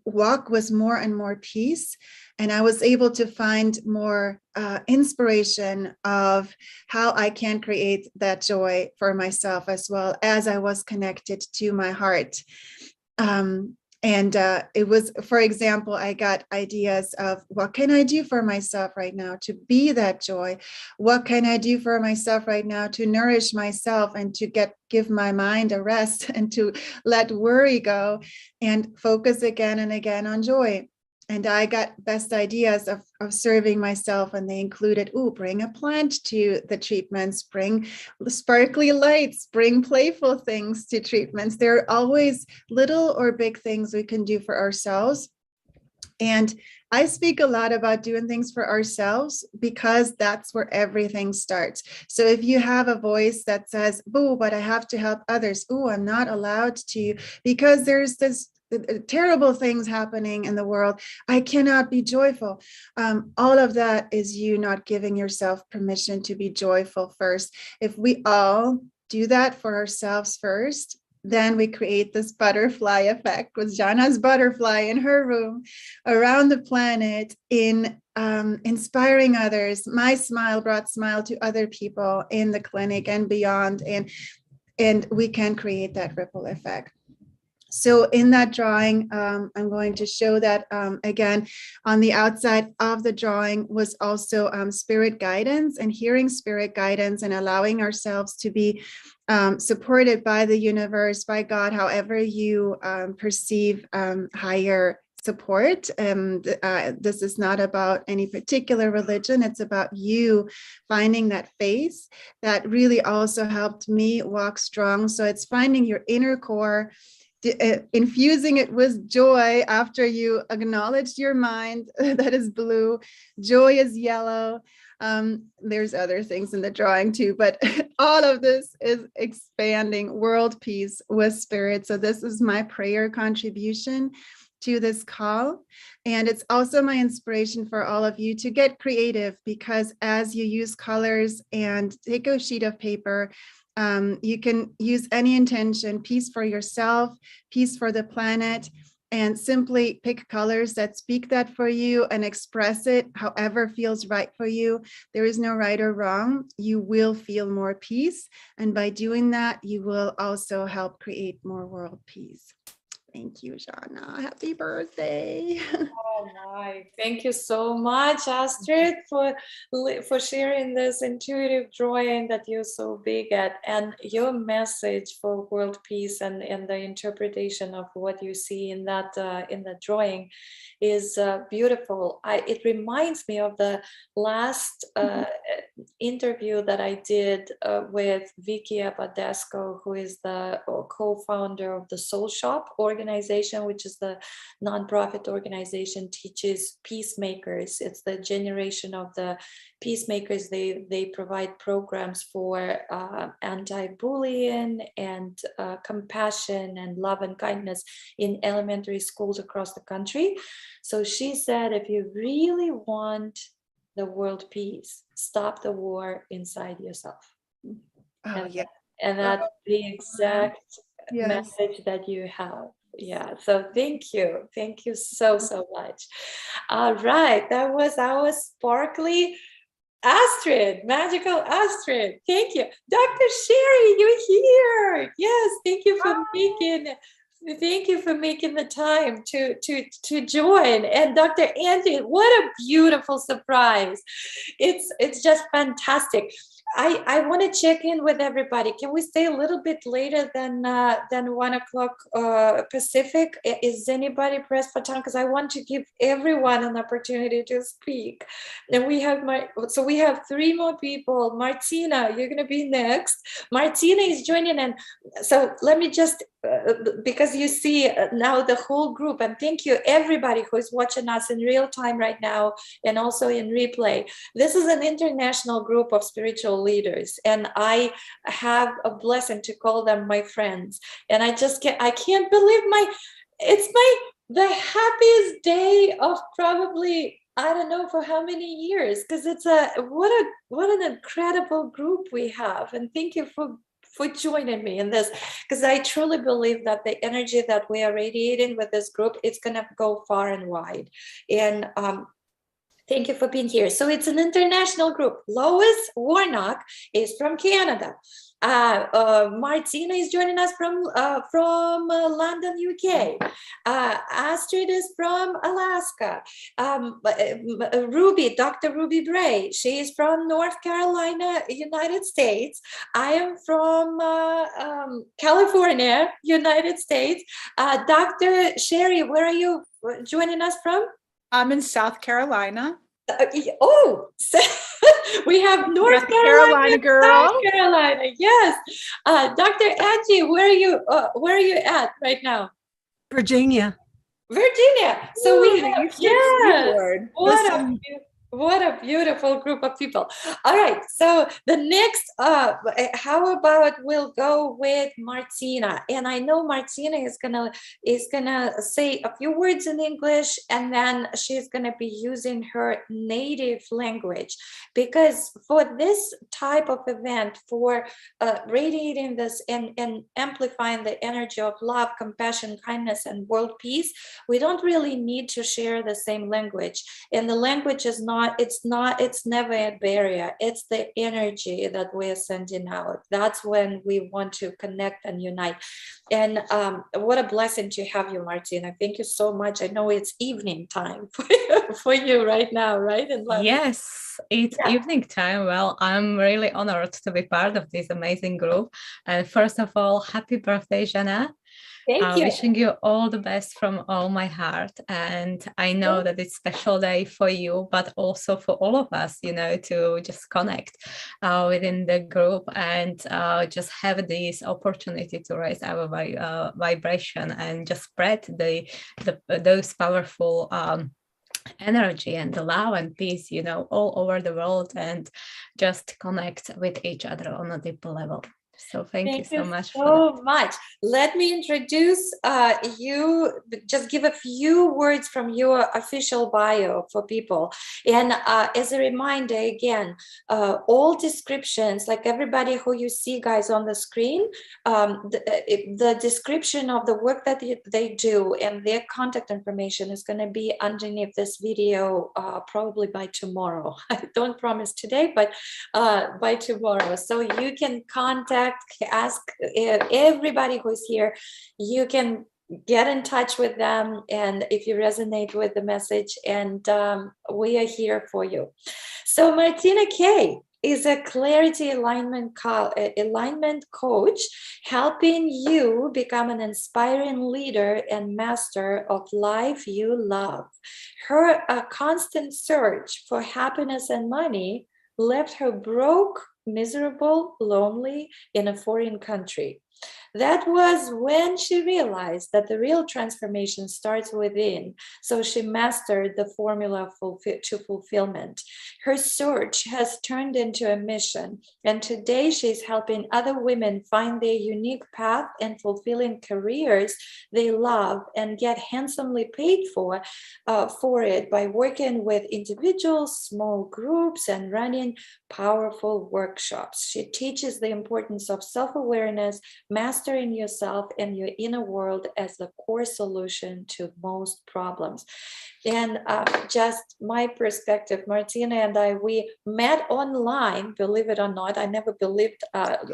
walk with more and more peace. And I was able to find more inspiration of how I can create that joy for myself, as well as I was connected to my heart. It was, for example, I got ideas of what can I do for myself right now to be that joy? What can I do for myself right now to nourish myself and to give my mind a rest and to let worry go and focus again and again on joy? And I got best ideas of serving myself, and they included, bring a plant to the treatments, bring sparkly lights, bring playful things to treatments. There are always little or big things we can do for ourselves. And I speak a lot about doing things for ourselves because that's where everything starts. So if you have a voice that says, but I have to help others. I'm not allowed to, because there's this terrible things happening in the world. I cannot be joyful. All of that is you not giving yourself permission to be joyful first. If we all do that for ourselves first, then we create this butterfly effect with Zhanna's butterfly in her room around the planet in inspiring others. My smile brought smile to other people in the clinic and beyond, and we can create that ripple effect. So in that drawing, I'm going to show that again, on the outside of the drawing was also spirit guidance, and hearing spirit guidance and allowing ourselves to be supported by the universe, by God, however you perceive higher support. This is not about any particular religion. It's about you finding that faith that really also helped me walk strong. So it's finding your inner core, infusing it with joy after you acknowledged your mind that is blue. Joy is yellow. There's other things in the drawing too, but all of this is expanding world peace with spirit. So this is my prayer contribution to this call. And it's also my inspiration for all of you to get creative, because as you use colors and take a sheet of paper, you can use any intention, peace for yourself, peace for the planet, and simply pick colors that speak that for you and express it however feels right for you. There is no right or wrong. You will feel more peace. And by doing that, you will also help create more world peace. Thank you, Zhanna. Happy birthday. Oh my, thank you so much, Astrid, for sharing this intuitive drawing that you're so big at, and your message for world peace and the interpretation of what you see in that drawing is beautiful. It reminds me of the last interview that I did with Vicky Abadesco, who is the co-founder of the Soul Shop organization, which is the nonprofit organization teaches peacemakers. It's the generation of the peacemakers. They provide programs for anti-bullying and compassion and love and kindness in elementary schools across the country. So she said, if you really want the world peace, stop the war inside yourself. And that's the exact message that you have. Yeah, so thank you so much. All right, that was our sparkly Astrid, magical Astrid. Thank you. Dr. Sheri, you're here. Yes, thank you for making the time to join. And Dr. Angie, what a beautiful surprise. It's just fantastic. I want to check in with everybody. Can we stay a little bit later than 1 o'clock Pacific? Is anybody pressed for time? Because I want to give everyone an opportunity to speak. And we have we have 3 more people. Martina, you're going to be next. Martina is joining, and so let me just because you see now the whole group, and thank you everybody who is watching us in real time right now and also in replay. This is an international group of spiritual leaders, and I have a blessing to call them my friends. And I can't believe the happiest day of probably, I don't know for how many years, because it's what an incredible group we have. And thank you for joining me in this, because I truly believe that the energy that we are radiating with this group, it's going to go far and wide. And thank you for being here. So it's an international group. Lois Warnock is from Canada. Martina is joining us from London, UK. Astrid is from Alaska. Dr. Rubye Braye, she is from North Carolina, United States. I am from California, United States. Dr. Sheri, where are you joining us from? I'm in South Carolina. So we have North Carolina girl. South Carolina, yes. Dr. Angi, where are you at right now? Virginia. Virginia. So we have, Listen. what a beautiful group of people. All right, so the next, how about we'll go with Martina, and I know Martina is gonna say a few words in English, and then she's gonna be using her native language, because for this type of event, for radiating this and amplifying the energy of love, compassion, kindness, and world peace, we don't really need to share the same language, and the language is it's never a barrier. It's the energy that we're sending out. That's when we want to connect and unite. And what a blessing to have you, Martina. Thank you so much. I know it's evening time for you right now, right? Yes, it's evening time. Well, I'm really honored to be part of this amazing group. And first of all, happy birthday, Zhanna. Thank you. Wishing you all the best from all my heart. And I know that it's a special day for you, but also for all of us, to just connect within the group and just have this opportunity to raise our vibration and just spread those powerful energy and the love and peace, all over the world, and just connect with each other on a deeper level. So thank you so much. Let me introduce you, just give a few words from your official bio for people. And as a reminder, again, all descriptions, like everybody who you see guys on the screen, the description of the work that they do and their contact information is going to be underneath this video probably by tomorrow. I don't promise today, but by tomorrow. So you can ask everybody who's here, you can get in touch with them, and if you resonate with the message, and we are here for you. So Martina K is a clarity alignment coach, helping you become an inspiring leader and master of life you love. Her constant search for happiness and money left her broke, miserable, lonely in a foreign country. That was when she realized that the real transformation starts within. So she mastered the formula to fulfillment. Her search has turned into a mission, and today she's helping other women find their unique path and fulfilling careers they love and get handsomely paid for it by working with individuals, small groups, and running powerful workshops. She teaches the importance of self-awareness, mastery mastering yourself and your inner world as the core solution to most problems. And just my perspective, Martina and I, we met online, believe it or not. I never believed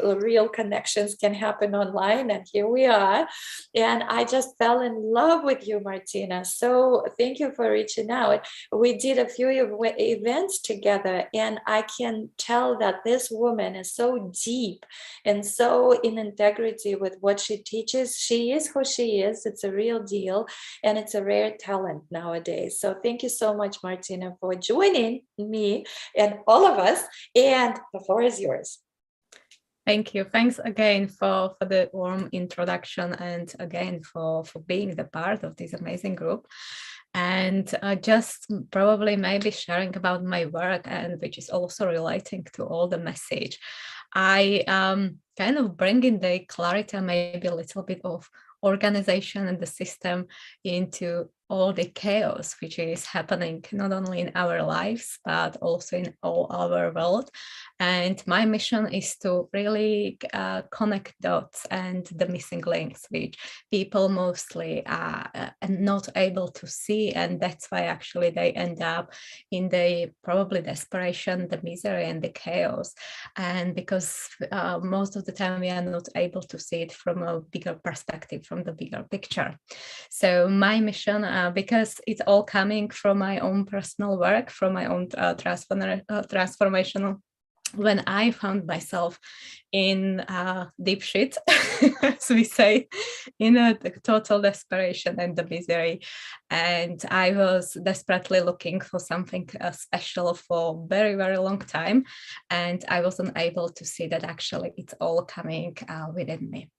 real connections can happen online, and here we are. And I just fell in love with you, Martina. So thank you for reaching out. We did a few events together, and I can tell that this woman is so deep and so in integrity with what she teaches. She is who she is. It's a real deal, and it's a rare talent nowadays. So thank you so much, Martina, for joining me and all of us. And the floor is yours. Thank you. Thanks again for the warm introduction, and again for being the part of this amazing group. And just probably maybe sharing about my work, and which is also relating to all the message. I kind of bring in the clarity and maybe a little bit of organization and the system into all the chaos which is happening not only in our lives but also in all our world. And my mission is to really connect dots and the missing links which people mostly are not able to see, and that's why actually they end up in the probably desperation, the misery and the chaos. And because most of the time we are not able to see it from a bigger perspective, from the bigger picture. So my mission, because it's all coming from my own personal work, from my own transformational, when I found myself in deep shit, as we say, in a total desperation and the misery. And I was desperately looking for something special for a very, very long time. And I wasn't able to see that actually it's all coming within me.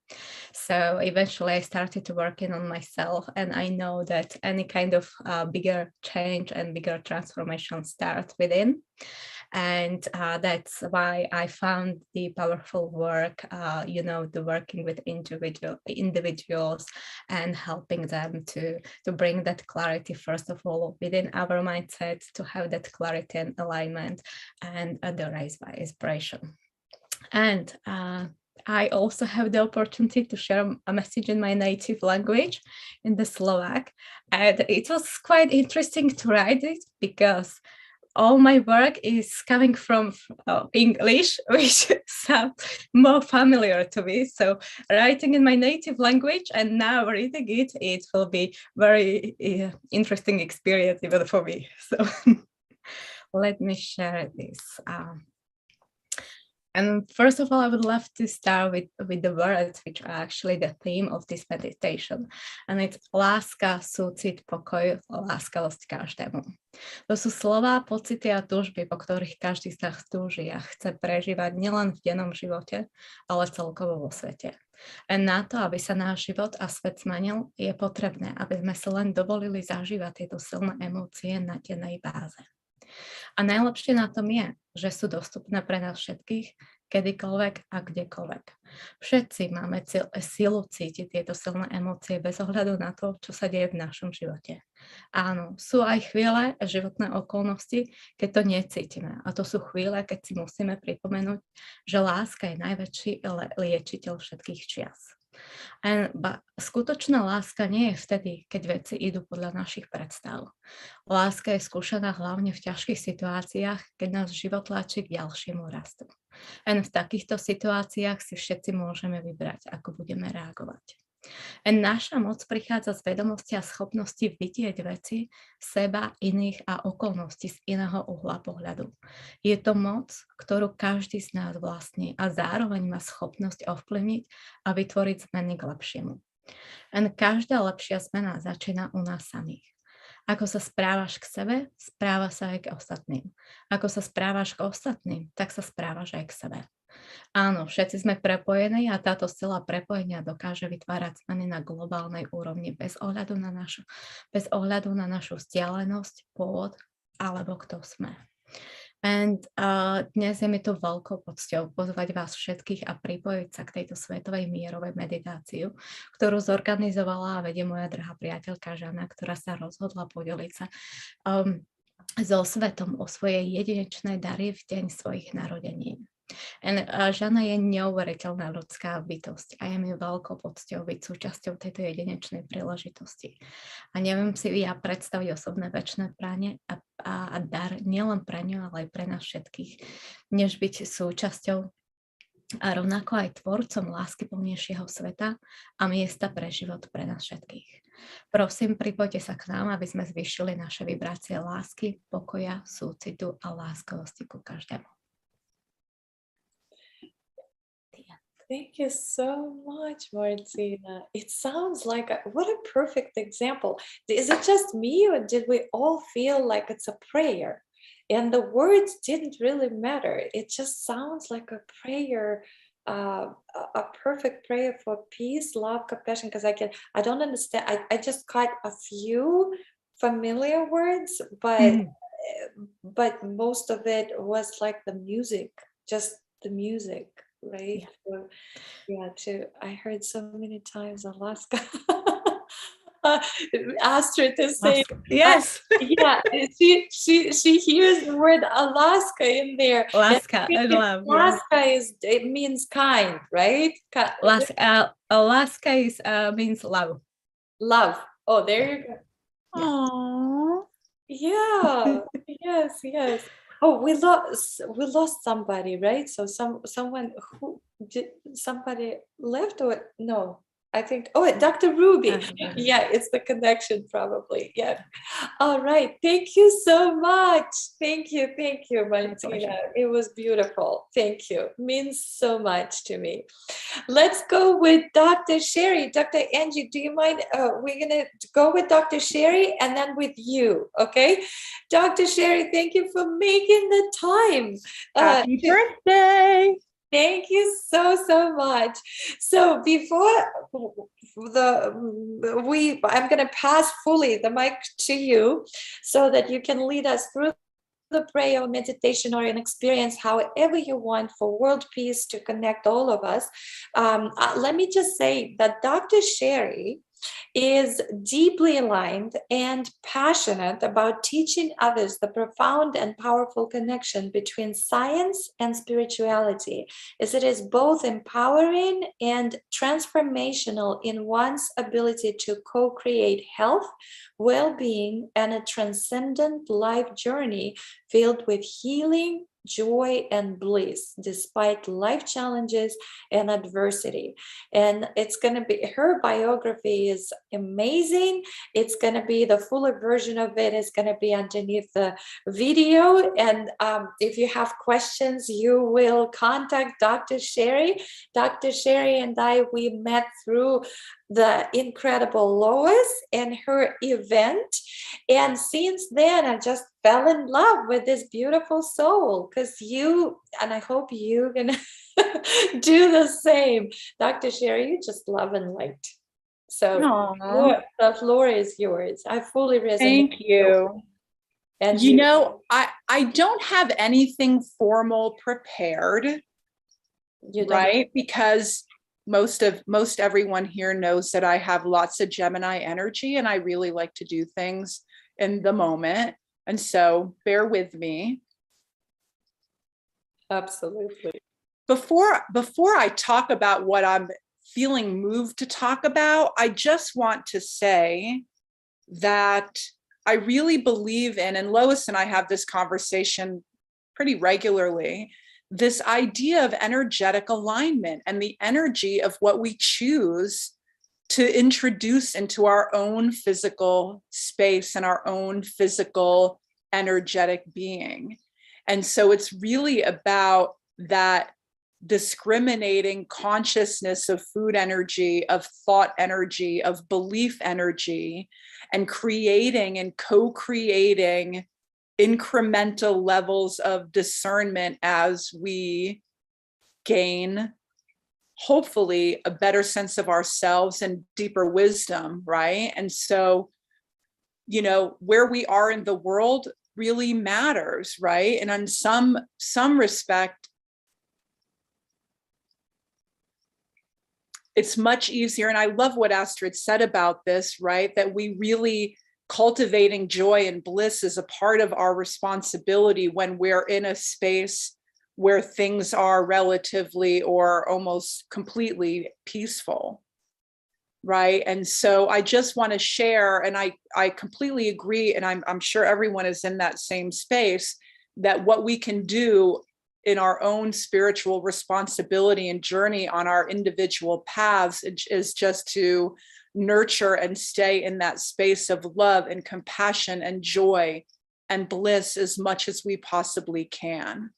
So eventually I started to working on myself, and I know that any kind of bigger change and bigger transformation starts within. And that's why I found the powerful work, the working with individuals and helping them to bring that clarity, first of all, within our mindset, to have that clarity and alignment, and the rise by inspiration. And I also have the opportunity to share a message in my native language, in the Slovak. And it was quite interesting to write it because all my work is coming from English, which sounds more familiar to me. So writing in my native language and now reading it, it will be very interesting experience even for me. So let me share this. And first of all, I would love to start with the words, which are actually the theme of this meditation. And it's láska, súcit, pokoj, láskavosť každému. To sú slová, pocity a túžby, po ktorých každý z nás túži a chce prežívať nielen v dennom živote, ale celkovo vo svete. A na to, aby sa náš život a svet zmenil, je potrebné, aby sme sa len dovolili zažívať tieto silné emócie na dennej báze. A najlepšie na tom je, že sú dostupné pre nás všetkých, kedykoľvek a kdekoľvek. Všetci máme silu cítiť tieto silné emócie bez ohľadu na to, čo sa deje v našom živote. Áno, sú aj chvíle a životné okolnosti, keď to necítime. A to sú chvíle, keď si musíme pripomenúť, že láska je najväčší liečiteľ všetkých čias. A skutočná láska nie je vtedy, keď veci idú podľa našich predstav. Láska je skúšaná hlavne v ťažkých situáciách, keď nás život tlačí k ďalšiemu rastu. A v takýchto situáciách si všetci môžeme vybrať, ako budeme reagovať. A naša moc prichádza z vedomosti a schopnosti vidieť veci, seba, iných a okolností z iného uhla pohľadu. Je to moc, ktorú každý z nás vlastní a zároveň má schopnosť ovplyvniť a vytvoriť zmeny k lepšiemu. A každá lepšia zmena začína u nás samých. Ako sa správaš k sebe, správa sa aj k ostatným. Ako sa správaš k ostatným, tak sa správaš aj k sebe. Áno, všetci sme prepojení a táto sila prepojenia dokáže vytvárať zmeny na globálnej úrovni bez ohľadu na našu vzdialenosť, pôvod alebo kto sme. Dnes je mi to veľkou pocťou pozvať vás všetkých a pripojiť sa k tejto svetovej mierovej meditáciu, ktorú zorganizovala a vedie moja drahá priateľka Zhanna, ktorá sa rozhodla podeliť sa so svetom o svojej jedinečnej dary v deň svojich narodenín. Zhanna je neuveriteľná ľudská bytosť a je mi veľkou pocťou byť súčasťou tejto jedinečnej príležitosti. A neviem si ja predstaviť osobné večné pranie a dar nielen pre ňu, ale aj pre nás všetkých, než byť súčasťou a rovnako aj tvorcom láskyplnejšieho sveta a miesta pre život pre nás všetkých. Prosím, pripojte sa k nám, aby sme zvýšili naše vibrácie lásky, pokoja, súcitu a láskavosti ku každému. Thank you so much, Martina. It sounds like what a perfect example. Is it just me, or did we all feel like it's a prayer? And the words didn't really matter. It just sounds like a prayer, a perfect prayer for peace, love, compassion. Because I don't understand. I just caught a few familiar words, but most of it was like the music, just the music. Right. Yeah. I heard so many times Alaska. Astrid is saying yes. Yeah, she hears the word Alaska in there. Alaska, I love. Alaska it means kind, right? Alaska means love. Love. Oh, there you go. Aww. Yeah. Yes. Oh, we lost somebody, right? So someone who did somebody left or no? I think, Dr. Rubye. Yeah, it's the connection probably. Yeah. All right. Thank you so much. Thank you, Martina. It was beautiful. Thank you. Means so much to me. Let's go with Dr. Sheri. Dr. Angi, do you mind? We're going to go with Dr. Sheri and then with you. Okay. Dr. Sheri, thank you for making the time. Happy birthday. Thank you so much. So before I'm going to pass fully the mic to you so that you can lead us through the prayer or meditation or an experience, however you want, for world peace to connect all of us. Let me just say that Dr. Sheri is deeply aligned and passionate about teaching others the profound and powerful connection between science and spirituality, as it is both empowering and transformational in one's ability to co-create health, well-being, and a transcendent life journey filled with healing, joy, and bliss despite life challenges and adversity. And it's going to be, her biography is amazing. It's going to be, the fuller version of it is going to be underneath the video. And if you have questions, you will contact Dr. Sheri. Dr. Sheri and we met through the incredible Lois and her event. And since then, I just fell in love with this beautiful soul, because you, and I hope you're going to do the same. Dr. Sheri, you just love and light. So the floor is yours. I fully resonate. Thank you. And you know, I don't have anything formal prepared, right? Because most everyone here knows that I have lots of Gemini energy and I really like to do things in the moment. And so bear with me. Absolutely. Before I talk about what I'm feeling moved to talk about, I just want to say that I really believe in, and Lois and I have this conversation pretty regularly, this idea of energetic alignment and the energy of what we choose to introduce into our own physical space and our own physical energetic being. And so it's really about that discriminating consciousness of food energy, of thought energy, of belief energy, and creating and co-creating incremental levels of discernment as we gain, hopefully, a better sense of ourselves and deeper wisdom, right? And so, you know, where we are in the world really matters, right? And in some respect, it's much easier. And I love what Astrid said about this, right? That we really cultivating joy and bliss is a part of our responsibility when we're in a space where things are relatively or almost completely peaceful, right? And so I just want to share, and I completely agree, and I'm sure everyone is in that same space, that what we can do in our own spiritual responsibility and journey on our individual paths is just to nurture and stay in that space of love and compassion and joy and bliss as much as we possibly can.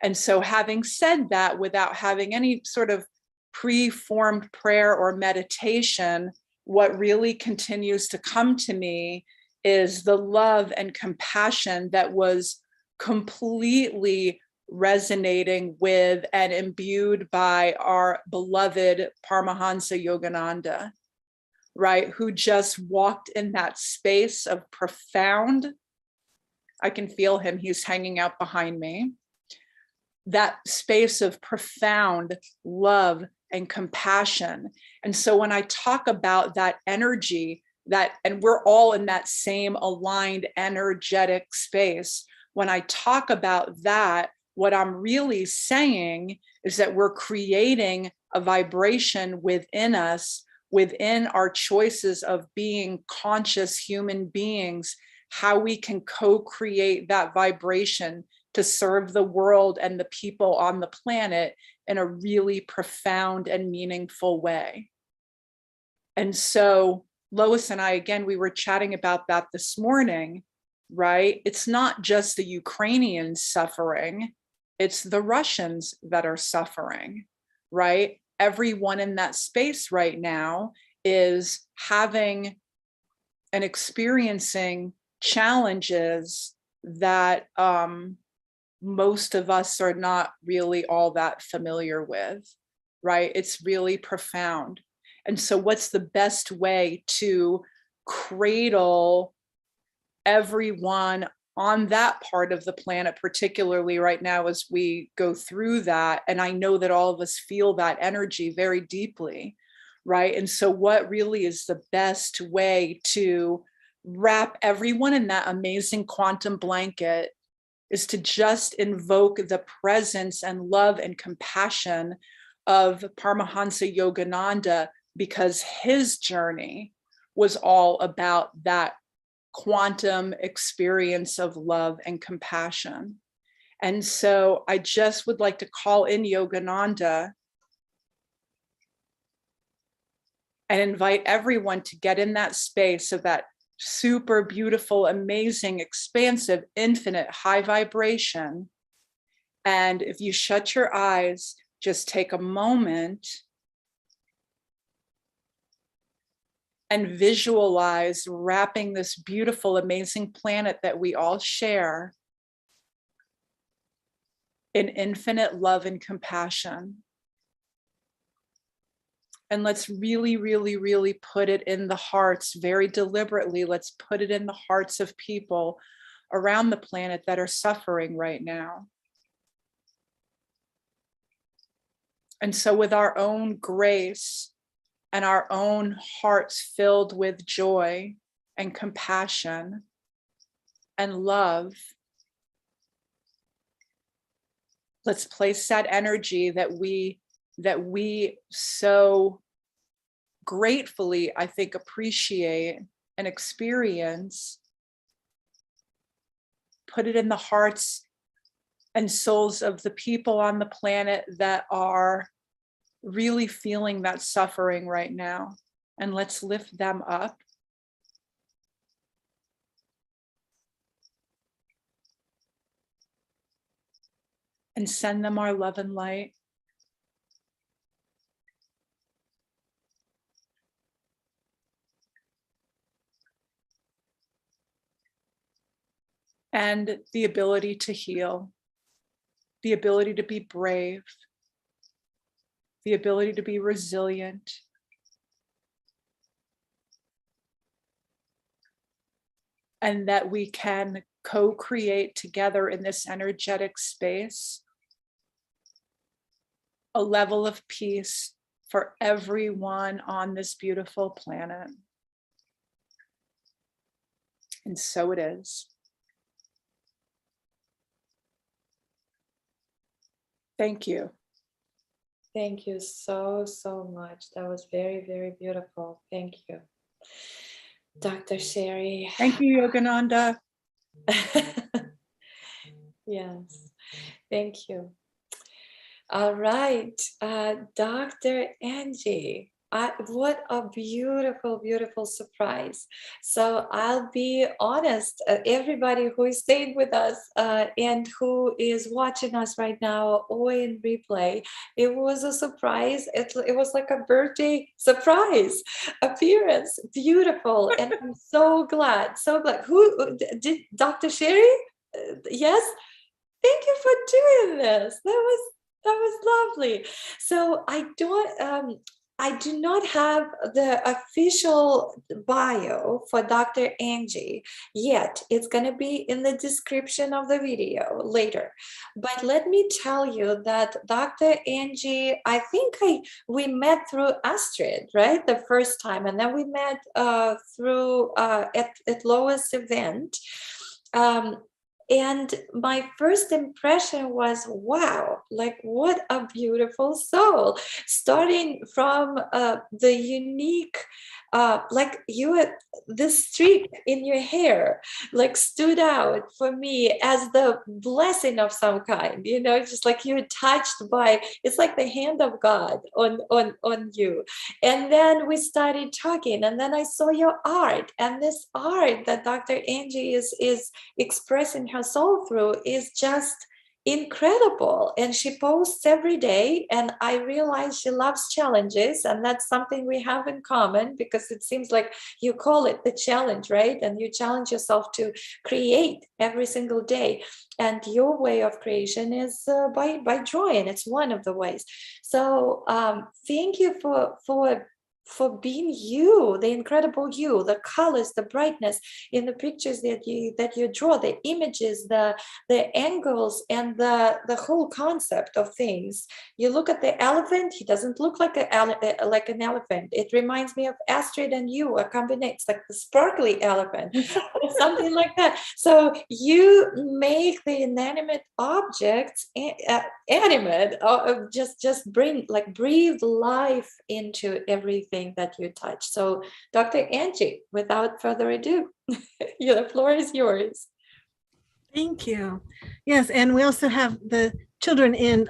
And so having said that, without having any sort of pre-formed prayer or meditation, what really continues to come to me is the love and compassion that was completely resonating with and imbued by our beloved Paramahansa Yogananda, right? Who just walked in that space of profound, I can feel him, he's hanging out behind me, that space of profound love and compassion. And so when I talk about that energy, and we're all in that same aligned energetic space, when I talk about that, what I'm really saying is that we're creating a vibration within us, within our choices of being conscious human beings, how we can co-create that vibration to serve the world and the people on the planet in a really profound and meaningful way. And so Lois and I, again, we were chatting about that this morning, right? It's not just the Ukrainians suffering, it's the Russians that are suffering, right? Everyone in that space right now is having and experiencing challenges that most of us are not really all that familiar with, right? It's really profound. And so what's the best way to cradle everyone on that part of the planet, particularly right now as we go through that? And I know that all of us feel that energy very deeply, right? And so what really is the best way to wrap everyone in that amazing quantum blanket is to just invoke the presence and love and compassion of Paramahansa Yogananda, because his journey was all about that quantum experience of love and compassion. And so I just would like to call in Yogananda and invite everyone to get in that space of that super beautiful, amazing, expansive, infinite, high vibration. And if you shut your eyes, just take a moment and visualize wrapping this beautiful, amazing planet that we all share in infinite love and compassion. And let's really, really, really put it in the hearts very deliberately. Let's put it in the hearts of people around the planet that are suffering right now. And so with our own grace and our own hearts filled with joy and compassion and love, let's place that energy that we so gratefully, I think, appreciate and experience, put it in the hearts and souls of the people on the planet that are really feeling that suffering right now. And let's lift them up. And send them our love and light. And the ability to heal, the ability to be brave, the ability to be resilient, and that we can co-create together in this energetic space a level of peace for everyone on this beautiful planet. And so it is. Thank you. Thank you so, so much. That was very, very beautiful. Thank you. Dr. Sheri. Thank you, Yogananda. Yes, thank you. All right, Dr. Angi. What a beautiful, beautiful surprise. So I'll be honest, everybody who is staying with us and who is watching us right now or in replay, it was a surprise. It was like a birthday surprise appearance. Beautiful. And I'm so glad, so glad. Who did Dr. Sheri? Yes. Thank you for doing this. That was lovely. So I do not have the official bio for Dr. Angi yet. It's going to be in the description of the video later. But let me tell you that Dr. Angi, I think we met through Astrid, right? The first time. And then we met through at Lois' event. And my first impression was, wow, like what a beautiful soul. Starting from the unique, like the streak in your hair, like stood out for me as the blessing of some kind, just like you're touched by, it's like the hand of God on you. And then we started talking, and then I saw your art, and this art that Dr. Angi is expressing her soul through is just incredible. And she posts every day, and I realize she loves challenges, and that's something we have in common, because it seems like you call it the challenge, right? And you challenge yourself to create every single day, and your way of creation is by drawing. It's one of the ways. So thank you for being you, the incredible you, the colors, the brightness in the pictures that you draw, the images, the angles, and the whole concept of things. You look at the elephant, he doesn't look like an elephant. It reminds me of Astrid and you, a combination. It's like the sparkly elephant, something like that. So you make the inanimate objects animate, just breathe life into everything that you touch. So Dr. Angi, without further ado, the floor is yours. Thank you. Yes, and we also have the children in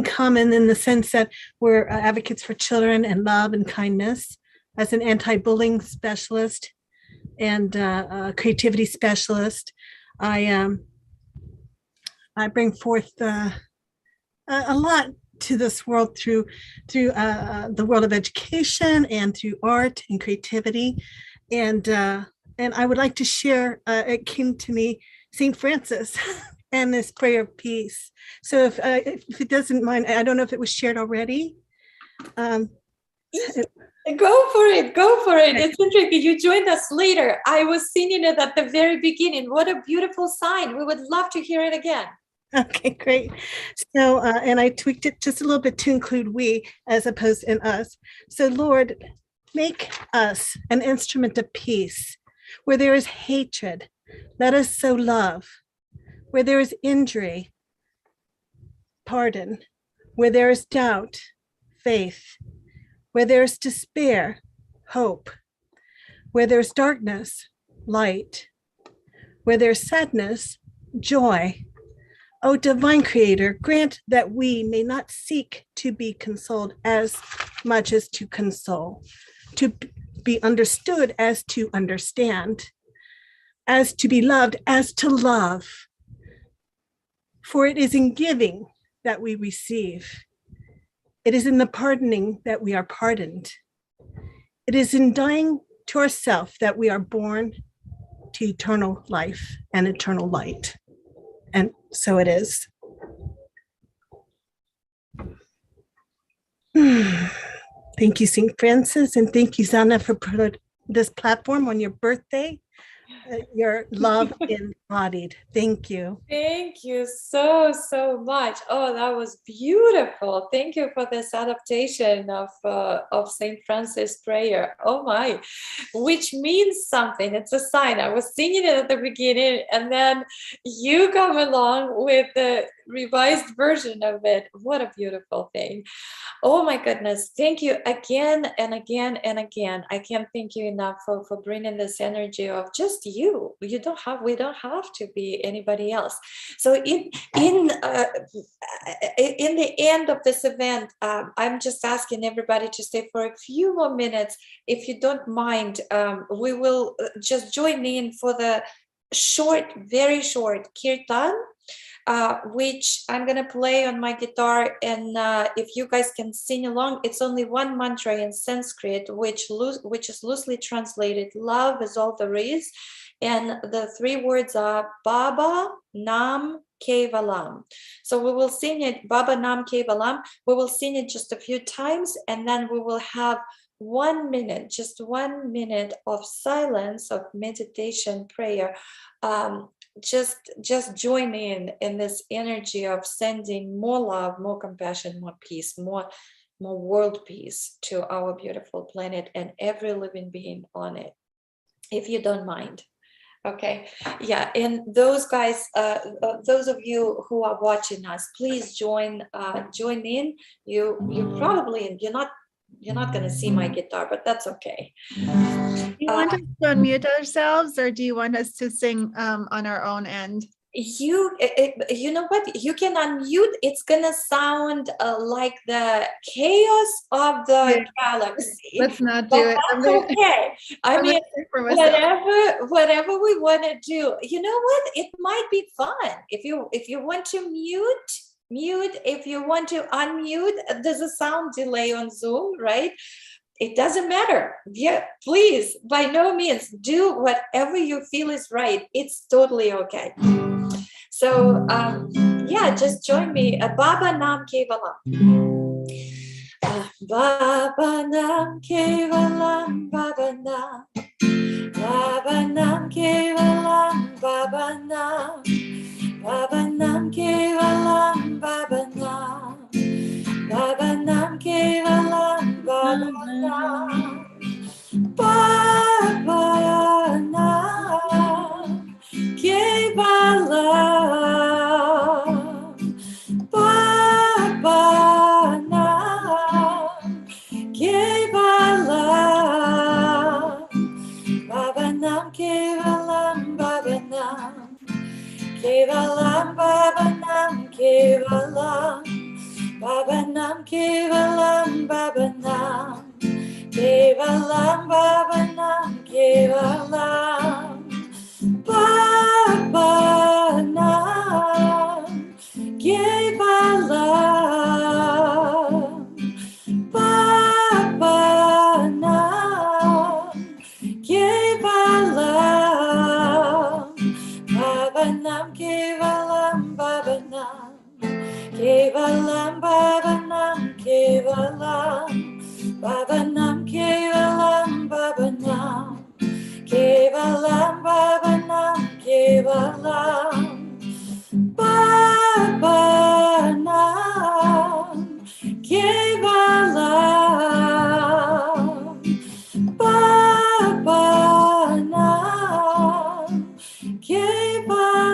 common, in the sense that we're advocates for children and love and kindness. As an anti-bullying specialist and creativity specialist, I bring forth a lot to this world through the world of education and through art and creativity. And I would like to share, it came to me, St. Francis and this prayer of peace. So if it doesn't mind, I don't know if it was shared already. Go for it. It's interesting. You joined us later. I was singing it at the very beginning. What a beautiful sign. We would love to hear it again. Okay, great. So, and I tweaked it just a little bit to include we as opposed to us. So, Lord, make us an instrument of peace. Where there is hatred, let us sow love. Where there is injury, pardon. Where there is doubt, faith. Where there is despair, hope. Where there is darkness, light. Where there is sadness, joy. O divine creator, grant that we may not seek to be consoled as much as to console, to be understood as to understand, as to be loved as to love. For it is in giving that we receive. It is in the pardoning that we are pardoned. It is in dying to ourselves that we are born to eternal life and eternal light. And so it is. Thank you, St. Francis, and thank you, Zhanna, for putting this platform on your birthday. Your love in embodied. Thank you. Thank you so, so much. Oh, that was beautiful. Thank you for this adaptation of St. Francis prayer. Oh my, which means something. It's a sign. I was singing it at the beginning, and then you come along with the revised version of it. What a beautiful thing. Oh my goodness. Thank you again and again and again. I can't thank you enough for bringing this energy of just you. We don't have to be anybody else. So in the end of this event, I'm just asking everybody to stay for a few more minutes. If you don't mind, we will just join in for the short, very short kirtan, which I'm gonna play on my guitar, and if you guys can sing along, it's only one mantra in Sanskrit, which is loosely translated, love is all there is, and the three words are Baba Nam Kevalam. So we will sing it, Baba Nam Kevalam. We will sing it just a few times, and then we will have 1 minute, just 1 minute of silence, of meditation, prayer. Just join in this energy of sending more love, more compassion, more peace, more world peace to our beautiful planet and every living being on it, if you don't mind. Okay, yeah, and those guys, those of you who are watching us, please join in. You probably, you're not going to see my guitar, but that's okay. Do you want us to unmute ourselves, or do you want us to sing on our own end? You know what, you can unmute. It's gonna sound like the chaos of the galaxy. Let's not do it. That's okay. I mean, whatever we want to do. You know what, it might be fun if you want to mute, if you want to unmute. There's a sound delay on Zoom, right? It doesn't matter. Yeah, please, by no means, do whatever you feel is right. It's totally okay. So, yeah, just join me. Baba Nam Kevalam. Baba Nam Kevalam, Baba Nam. Baba Nam Kevalam, Baba Nam. Baba Nam Kevalam, Baba Nam. Baba Nam Kevalam, Baba Nam. Baba Nam Kevalam, Baba Nam Kevalam, Baba Nam Kevalam, Baba Nam Kevalam, Baba Nam Kevalam, Baba Nam Kevalam, Baba Nam Kevalam, Baba Nam Kevalam, Baba Nam Kevalam, Baba Nam Kevalam, Baba Nam Kevalam, Baba Nam Kevalam, Baba Nam Kevalam, Baba Nam Kevalam, Baba Nam Kevalam, Baba Nam Kevalam, Baba Nam Kevalam, Baba Nam Kevalam.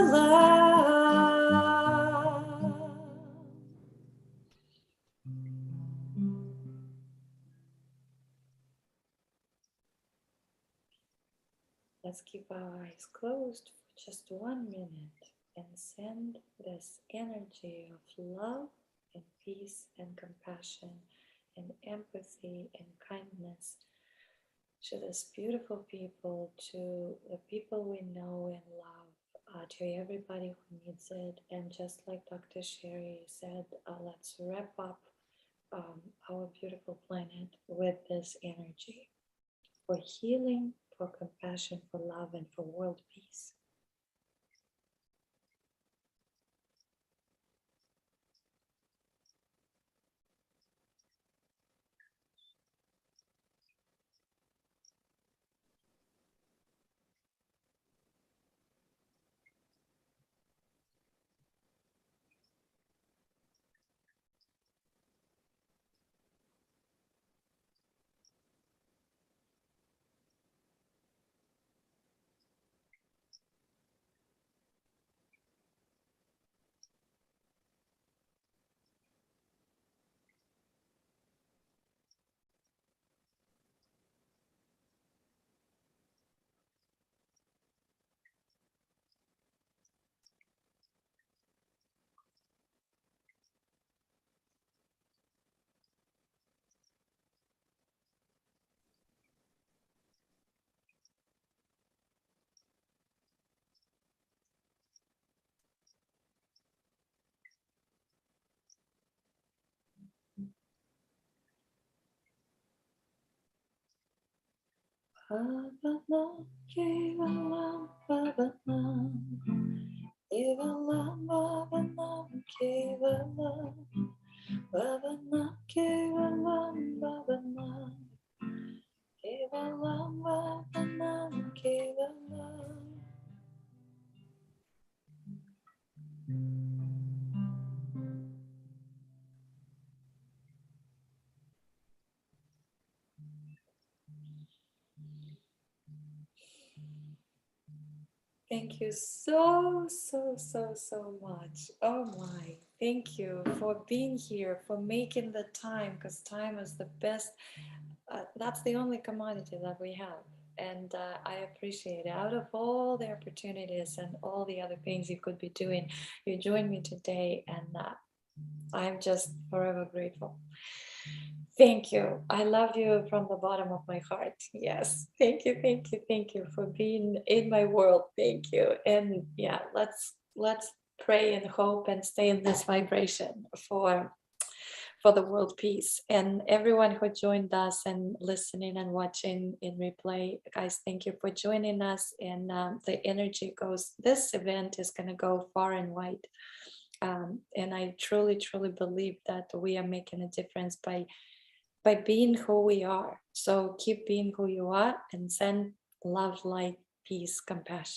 Let's keep our eyes closed for just 1 minute and send this energy of love and peace and compassion and empathy and kindness to these beautiful people, to the people we know and love, to everybody who needs it. And just like Dr. Sheri said, let's wrap up our beautiful planet with this energy for healing, for compassion, for love, and for world peace. Kevalam, Kevalam, Kevalam, Kevalam, Kevalam, Kevalam, Kevalam, Kevalam, Kevalam. Thank you so much. Oh my, thank you for being here, for making the time, because time is the best. That's the only commodity that we have. And I appreciate it. Out of all the opportunities and all the other things you could be doing, you joined me today, and I'm just forever grateful. Thank you. I love you from the bottom of my heart. Yes. Thank you. Thank you. Thank you for being in my world. Thank you. And yeah, let's pray and hope and stay in this vibration for the world peace. And everyone who joined us and listening and watching in replay, guys, thank you for joining us. And the energy goes, this event is going to go far and wide. And I truly believe that we are making a difference by being who we are. So keep being who you are and send love, light, peace, compassion.